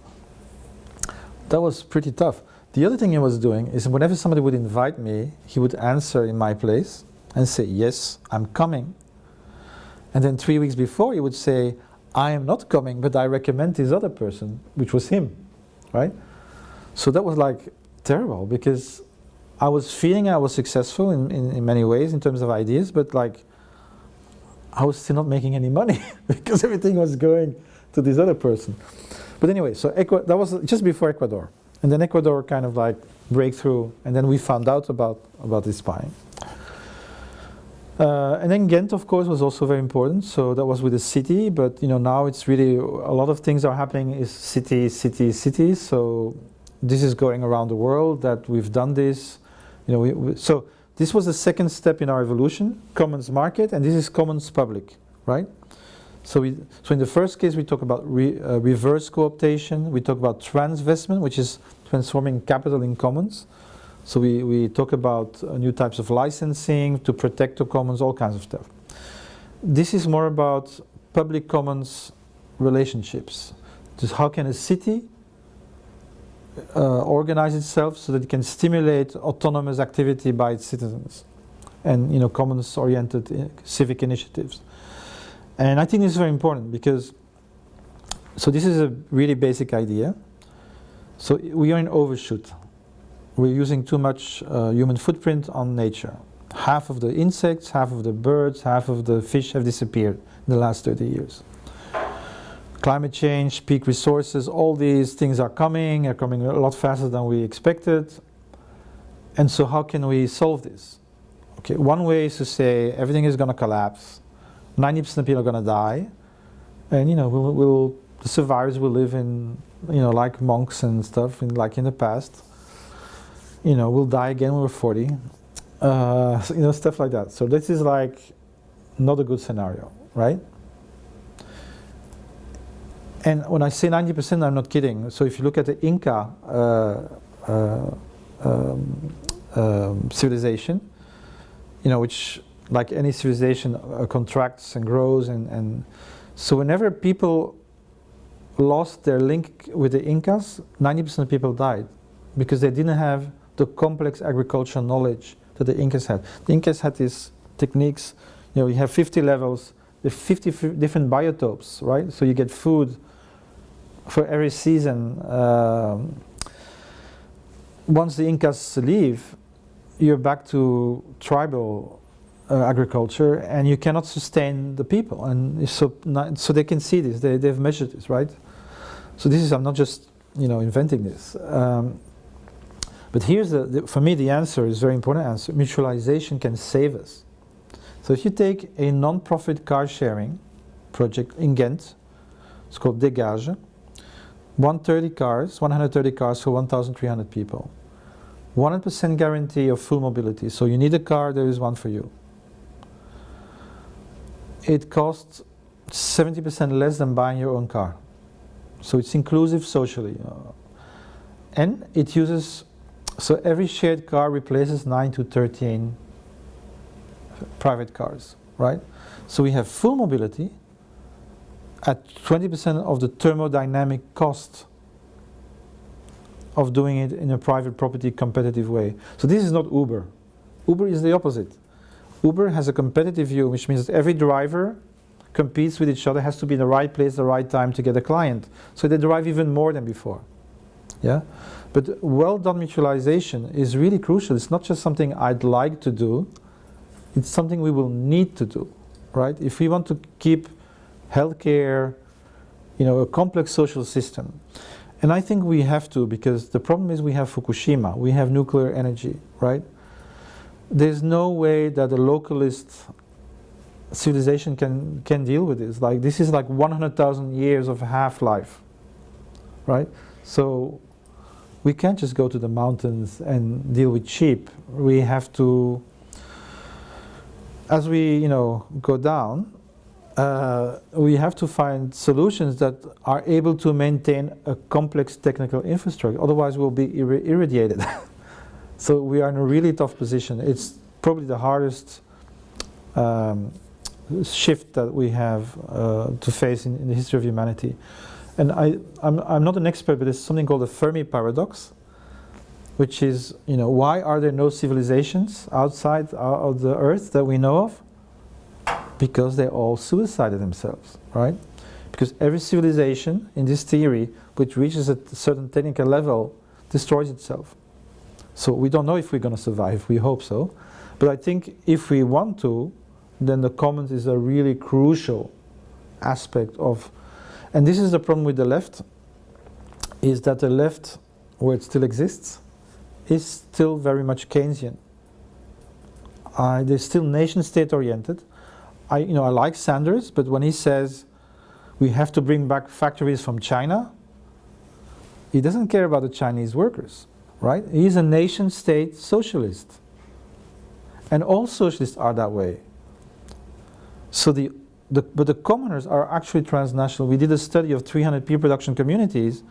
Speaker 1: That was pretty tough. The other thing he was doing is whenever somebody would invite me, he would answer in my place and say, yes, I'm coming. And then 3 weeks before, he would say, I am not coming, but I recommend this other person, which was him, right? So that was like terrible, because I was feeling I was successful in many ways in terms of ideas, but like I was still not making any money because everything was going to this other person. But anyway, so that was just before Ecuador. And then Ecuador kind of like breakthrough, and then we found out about this spying. And then Ghent, of course, was also very important. So that was with the city, but now it's really, a lot of things are happening is city. So this is going around the world that we've done this. So this was the second step in our evolution, commons market, and this is commons public, right? So in the first case, we talk about reverse cooptation. We talk about transvestment, which is transforming capital in commons. So we talk about new types of licensing to protect the commons, all kinds of stuff. This is more about public commons relationships. Just how can a city organize itself so that it can stimulate autonomous activity by its citizens and commons-oriented civic initiatives. And I think this is very important because, so this is a really basic idea. So we are in overshoot. We're using too much human footprint on nature. Half of the insects, half of the birds, half of the fish have disappeared in the last 30 years. Climate change, peak resources, all these things are coming a lot faster than we expected. And so how can we solve this? Okay, one way is to say everything is going to collapse. 90% of people are going to die, and the survivors will live in, like monks and stuff, like in the past. We'll die again when we're 40. Stuff like that. So this is like not a good scenario, right? And when I say 90%, I'm not kidding. So if you look at the Inca civilization, which, like any civilization, contracts and grows, and so whenever people lost their link with the Incas, 90% of people died because they didn't have the complex agricultural knowledge that the Incas had. The Incas had this techniques. You know, you have 50 levels, the 50 different biotopes, right? So you get food for every season. Once the Incas leave, you're back to tribal agriculture, and you cannot sustain the people. And so they can see this. They've measured this, right? So this is, I'm not just, you know, inventing this. But here's for me, the answer is a very important answer. Mutualization can save us. So if you take a non-profit car sharing project in Ghent, it's called Dégage, 130 cars for 1,300 people. 100% guarantee of full mobility. So you need a car, there is one for you. It costs 70% less than buying your own car. So it's inclusive socially. And it uses, so every shared car replaces 9 to 13 private cars, right? So we have full mobility at 20% of the thermodynamic cost of doing it in a private property competitive way. So this is not Uber. Uber is the opposite. Uber has a competitive view, which means that every driver competes with each other, has to be in the right place, the right time to get a client. So they drive even more than before. Yeah? But well done mutualization is really crucial. It's not just something I'd like to do, it's something we will need to do, right? If we want to keep healthcare, you know, a complex social system. And I think we have to, because the problem is we have Fukushima, we have nuclear energy, right? There's no way that a localist civilization can deal with this. Like, this is like 100,000 years of half-life, right? So we can't just go to the mountains and deal with sheep. We have to, as we, you know, go down, we have to find solutions that are able to maintain a complex technical infrastructure. Otherwise, we'll be irradiated. So we are in a really tough position. It's probably the hardest shift that we have to face in the history of humanity. And I'm not an expert, but there's something called the Fermi paradox, which is, you know, why are there no civilizations outside of the Earth that we know of? Because they all suicided themselves, right? Because every civilization, in this theory, which reaches a certain technical level, destroys itself. So we don't know if we're going to survive. We hope so. But I think if we want to, then the commons is a really crucial aspect of. And this is the problem with the left, is that the left, where it still exists, is still very much Keynesian. They're still nation-state oriented. I like Sanders, but when he says we have to bring back factories from China, he doesn't care about the Chinese workers, right? He's a nation-state socialist. And all socialists are that way. So but the commoners are actually transnational. We did a study of 300 peer production communities,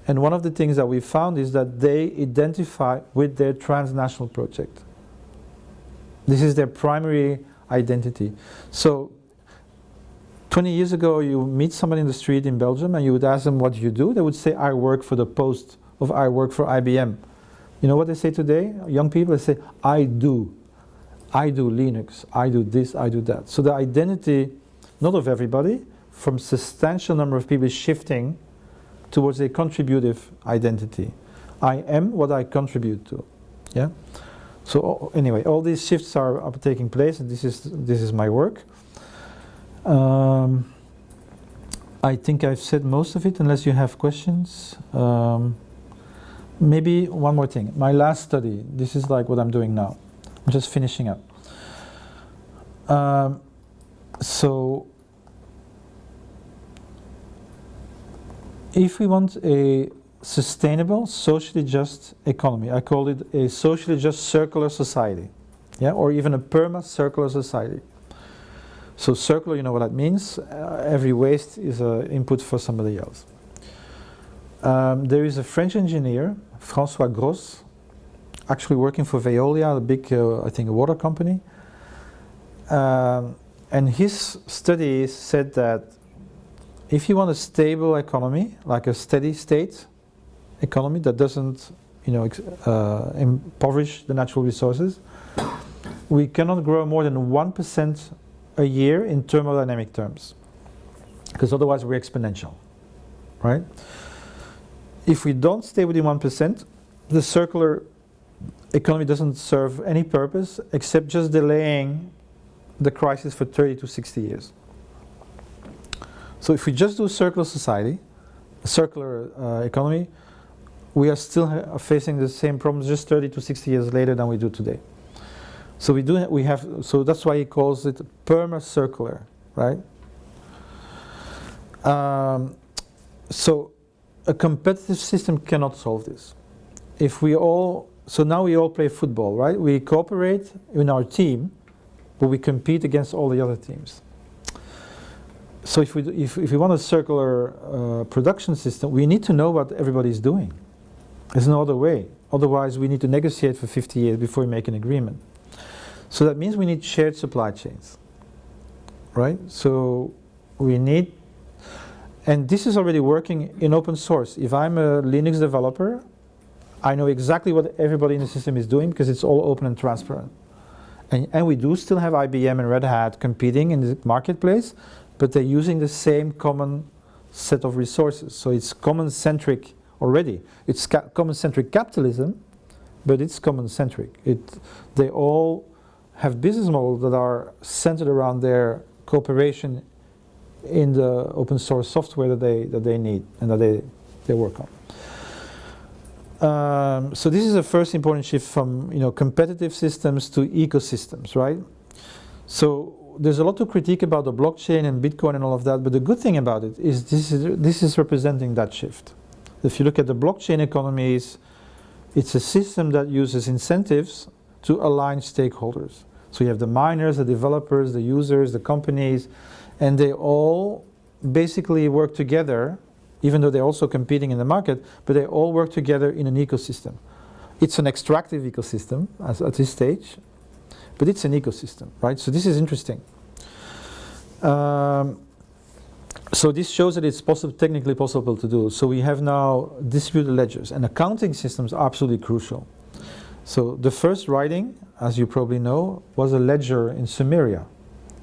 Speaker 1: and one of the things that we found is that they identify with their transnational project. This is their primary identity. So 20 years ago, you meet somebody in the street in Belgium and you would ask them, what do you do? They would say, I work for the Post, or I work for IBM. You know what they say today? Young people, they say, I do Linux, I do this, I do that. So the identity, not of everybody, from substantial number of people is shifting towards a contributive identity. I am what I contribute to. Yeah. So anyway, all these shifts are taking place, and this is my work. I think I've said most of it, unless you have questions. Maybe one more thing. My last study. This is like what I'm doing now. I'm just finishing up. So, if we want a sustainable, socially just economy, I call it a socially just circular society, yeah, or even a perma-circular society. So circular, you know what that means. Every waste is an input for somebody else. There is a French engineer, François Gros, actually working for Veolia, a big, I think, a water company. And his study said that if you want a stable economy, like a steady state economy that doesn't, impoverish the natural resources, we cannot grow more than 1% a year in thermodynamic terms, because otherwise we're exponential, right? If we don't stay within 1%, the circular economy doesn't serve any purpose except just delaying the crisis for 30 to 60 years. So if we just do circular society, circular economy, we are still facing the same problems just 30 to 60 years later than we do today. So so that's why he calls it perma-circular, right? So a competitive system cannot solve this. So now we all play football, right? We cooperate in our team, but we compete against all the other teams. So if we want a circular production system, we need to know what everybody's doing. There's no other way. Otherwise, we need to negotiate for 50 years before we make an agreement. So that means we need shared supply chains, right? So we need, and this is already working in open source. If I'm a Linux developer, I know exactly what everybody in the system is doing because it's all open and transparent. And we do still have IBM and Red Hat competing in the marketplace, but they're using the same common set of resources. So it's common-centric already. It's common-centric capitalism, but it's common-centric. They all have business models that are centered around their cooperation in the open source software that they need and that they work on. So this is the first important shift from competitive systems to ecosystems, right? So there's a lot to critique about the blockchain and Bitcoin and all of that, but the good thing about it is this is representing that shift. If you look at the blockchain economies, it's a system that uses incentives to align stakeholders. So you have the miners, the developers, the users, the companies, and they all basically work together, even though they're also competing in the market, but they all work together in an ecosystem. It's an extractive ecosystem at this stage, but it's an ecosystem, right? So this is interesting. So this shows that it's technically possible to do. So we have now distributed ledgers, and accounting systems are absolutely crucial. So the first writing, as you probably know, was a ledger in Sumeria.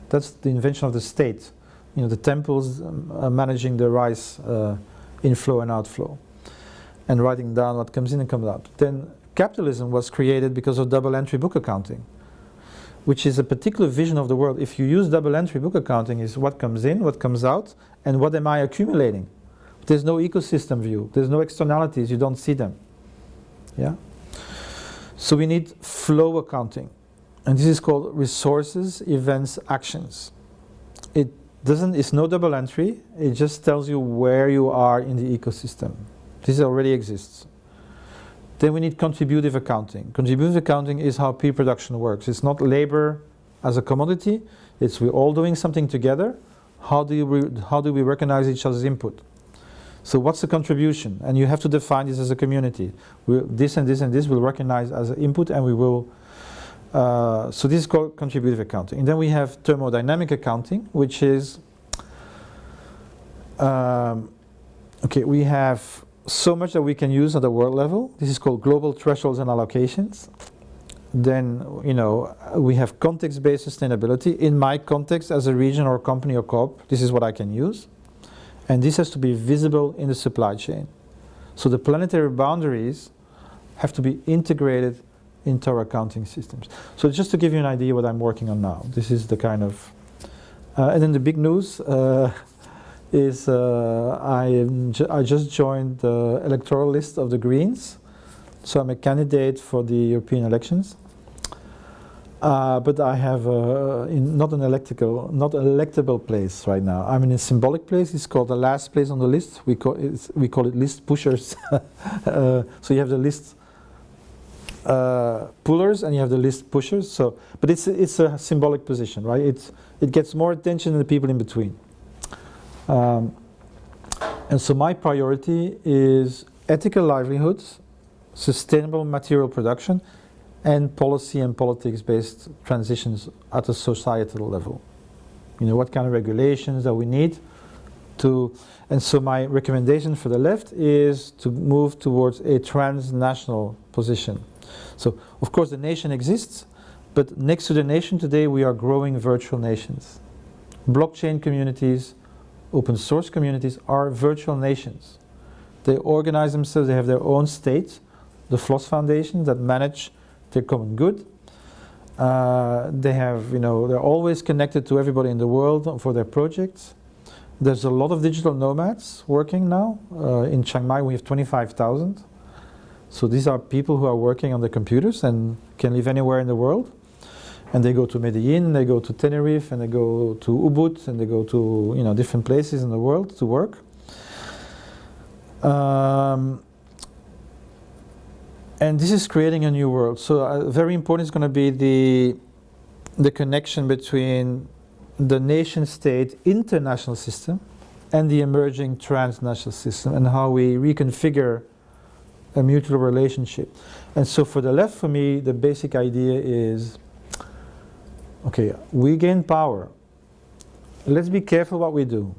Speaker 1: That's the invention of the state. The temples managing the rice inflow and outflow, and writing down what comes in and comes out. Then capitalism was created because of double entry book accounting, which is a particular vision of the world. If you use double entry book accounting, is what comes in, what comes out, and what am I accumulating. There's no ecosystem view. There's no externalities. You don't see them. Yeah. So we need flow accounting, and this is called resources, events, actions. It's no double entry. It just tells you where you are in the ecosystem. This already exists. Then we need contributive accounting. Contributive accounting is how pre-production works. It's not labor as a commodity. It's we're all doing something together. How do we recognize each other's input? So what's the contribution? And you have to define this as a community. This and this and this will recognize as an input, and we will. So this is called contributive accounting. And then we have thermodynamic accounting, which is we have so much that we can use at the world level. This is called global thresholds and allocations. Then we have context-based sustainability. In my context, as a region or company or corp, this is what I can use, and this has to be visible in the supply chain. So the planetary boundaries have to be integrated into our accounting systems. So just to give you an idea what I'm working on now, this is the kind of, and then the big news is I just joined the electoral list of the Greens, so I'm a candidate for the European elections. But I have not an electable place right now. I'm in a symbolic place. It's called the last place on the list. We call it list pushers. So you have the list pullers and you have the list pushers. So, but it's a symbolic position, right? It gets more attention than the people in between. And so my priority is ethical livelihoods, sustainable material production, and policy and politics-based transitions at a societal level. What kind of regulations that we need to, and so my recommendation for the left is to move towards a transnational position. So, of course, the nation exists, But next to the nation today, we are growing virtual nations. Blockchain communities, open source communities are virtual nations. They organize themselves, they have their own state, the Floss Foundation, that manage their common good. They have, they're always connected to everybody in the world for their projects. There's a lot of digital nomads working now. In Chiang Mai we have 25,000. So these are people who are working on the computers and can live anywhere in the world. And they go to Medellin, they go to Tenerife, and they go to Ubud, and they go to different places in the world to work. And this is creating a new world. So very important is going to be the connection between the nation-state international system and the emerging transnational system, and how we reconfigure a mutual relationship. And so for the left, for me, the basic idea is, okay, we gain power. Let's be careful what we do.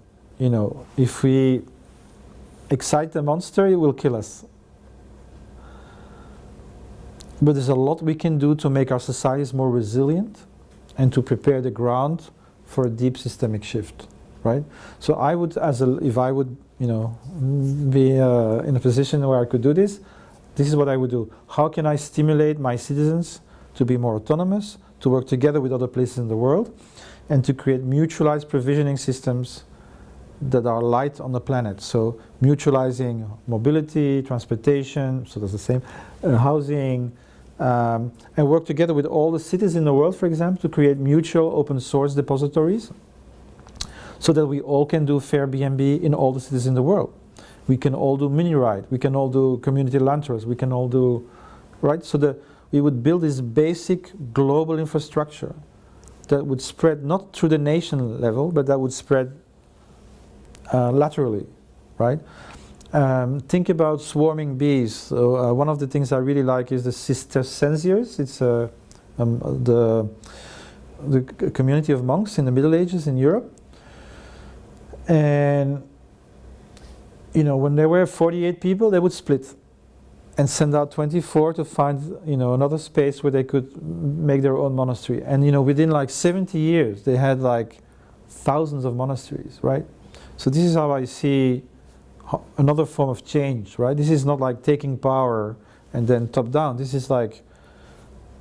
Speaker 1: If we excite the monster, it will kill us. But there's a lot we can do to make our societies more resilient and to prepare the ground for a deep systemic shift, right? So I would, if I would, be in a position where I could do this, this is what I would do. How can I stimulate my citizens to be more autonomous, to work together with other places in the world, and to create mutualized provisioning systems that are light on the planet? So mutualizing mobility, transportation, so that's the same, housing, and work together with all the cities in the world, for example, to create mutual open source depositories, so that we all can do fair BNB in all the cities in the world. We can all do mini-ride, we can all do community land tours, we can all do, right? So that we would build this basic global infrastructure that would spread not through the nation level, but that would spread laterally, right? Think about swarming bees. So, one of the things I really like is the Cisterciensers. It's the community of monks in the Middle Ages in Europe. And when there were 48 people, they would split and send out 24 to find another space where they could make their own monastery. And within like 70 years, they had like thousands of monasteries, right? So this is how I see another form of change, right? This is not like taking power and then top down. This is like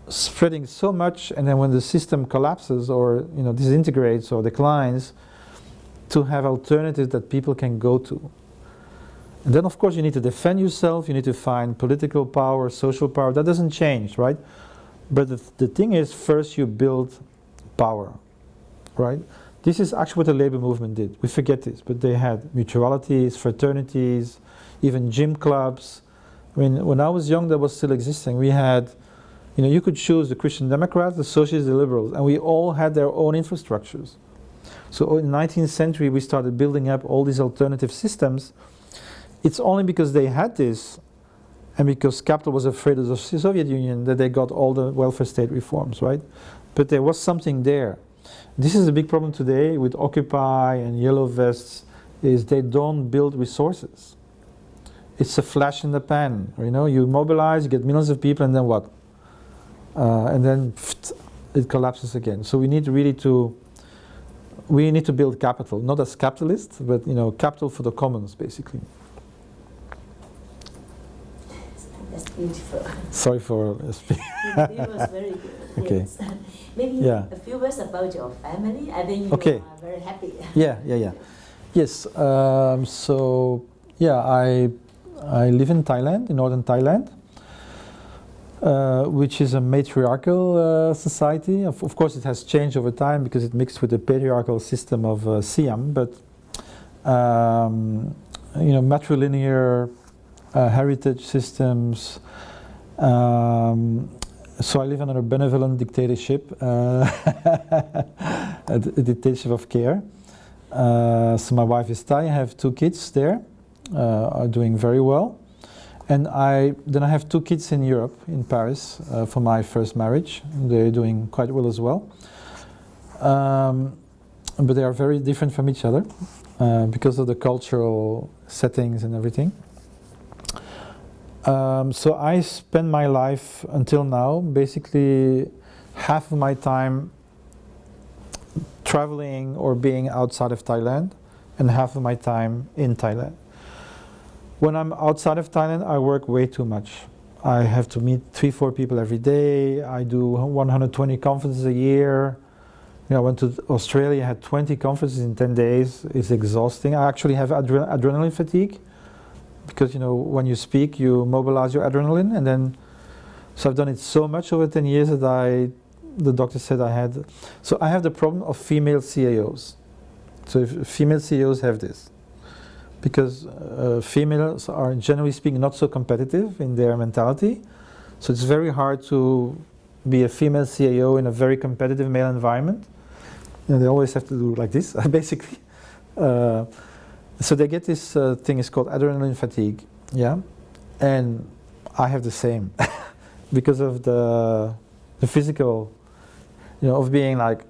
Speaker 1: spreading so much, and then when the system collapses or disintegrates or declines, to have alternatives that people can go to. And then of course you need to defend yourself, you need to find political power, social power. That doesn't change, right? But the thing is, first you build power, right? This is actually what the labor movement did. We forget this, but they had mutualities, fraternities, even gym clubs. I mean, when I was young, that was still existing. We had, you could choose the Christian Democrats, the Socialists, the Liberals, and we all had their own infrastructures. So in the 19th century, we started building up all these alternative systems. It's only because they had this, and because capital was afraid of the Soviet Union, that they got all the welfare state reforms, right? But there was something there. This is a big problem today with Occupy and Yellow Vests, is they don't build resources. It's a flash in the pan, you mobilize, you get millions of people, and then what? And then it collapses again. So we need really to build capital, not as capitalists, but capital for the commons, basically.
Speaker 2: That's beautiful.
Speaker 1: Sorry for speaking.
Speaker 2: It was very good.
Speaker 1: Okay.
Speaker 2: Yes. Maybe a few words about your family. I think you are very happy.
Speaker 1: Yeah. Yes. I live in Thailand, in northern Thailand, which is a matriarchal society. Of course, it has changed over time because it mixed with the patriarchal system of Siam. But matrilinear heritage systems. So I live under a benevolent dictatorship, a dictatorship of care. So my wife is Thai. I have 2 kids there, are doing very well. And then I have 2 kids in Europe, in Paris, for my first marriage. They're doing quite well as well. But they are very different from each other because of the cultural settings and everything. So I spend my life until now basically half of my time traveling or being outside of Thailand, and half of my time in Thailand. When I'm outside of Thailand, I work way too much. I have to meet 3-4 people every day. I do 120 conferences a year. You know, I went to Australia, had 20 conferences in 10 days. It's exhausting. I actually have adrenaline fatigue because, you know, when you speak, you mobilize your adrenaline, and then, so I've done it so much over 10 years that the doctor said I had. So I have the problem of female CEOs. So if female CEOs have this, because females are, generally speaking, not so competitive in their mentality. So it's very hard to be a female CEO in a very competitive male environment. You know, they always have to do like this, basically. So they get this thing, it's called adrenaline fatigue, yeah? And I have the same, because of the physical, you know, of being like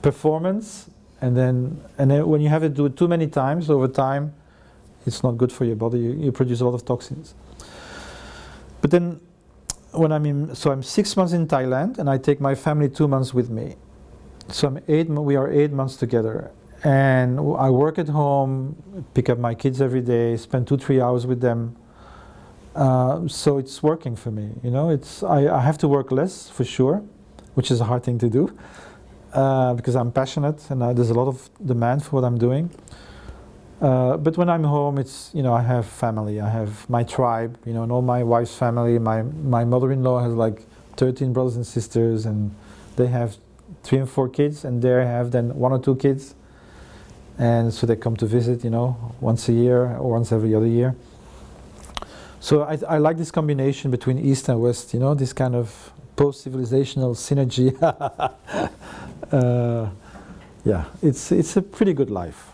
Speaker 1: performance. And then when you have it do it too many times over time, it's not good for your body. You produce a lot of toxins. But then when I'm 6 months in Thailand, and I take my family 2 months with me. So we are 8 months together. And I work at home, pick up my kids every day, spend 2-3 hours with them. So it's working for me, you know. I have to work less for sure, which is a hard thing to do. Because I'm passionate and there's a lot of demand for what I'm doing. But when I'm home, it's, you know, I have family, I have my tribe, you know, and all my wife's family. My mother-in-law has like 13 brothers and sisters, and they have 3 and 4 kids, and they have then 1 or 2 kids. And so they come to visit, you know, once a year or once every other year. So I like this combination between East and West, you know, this kind of post-civilizational synergy. Yeah, it's a pretty good life.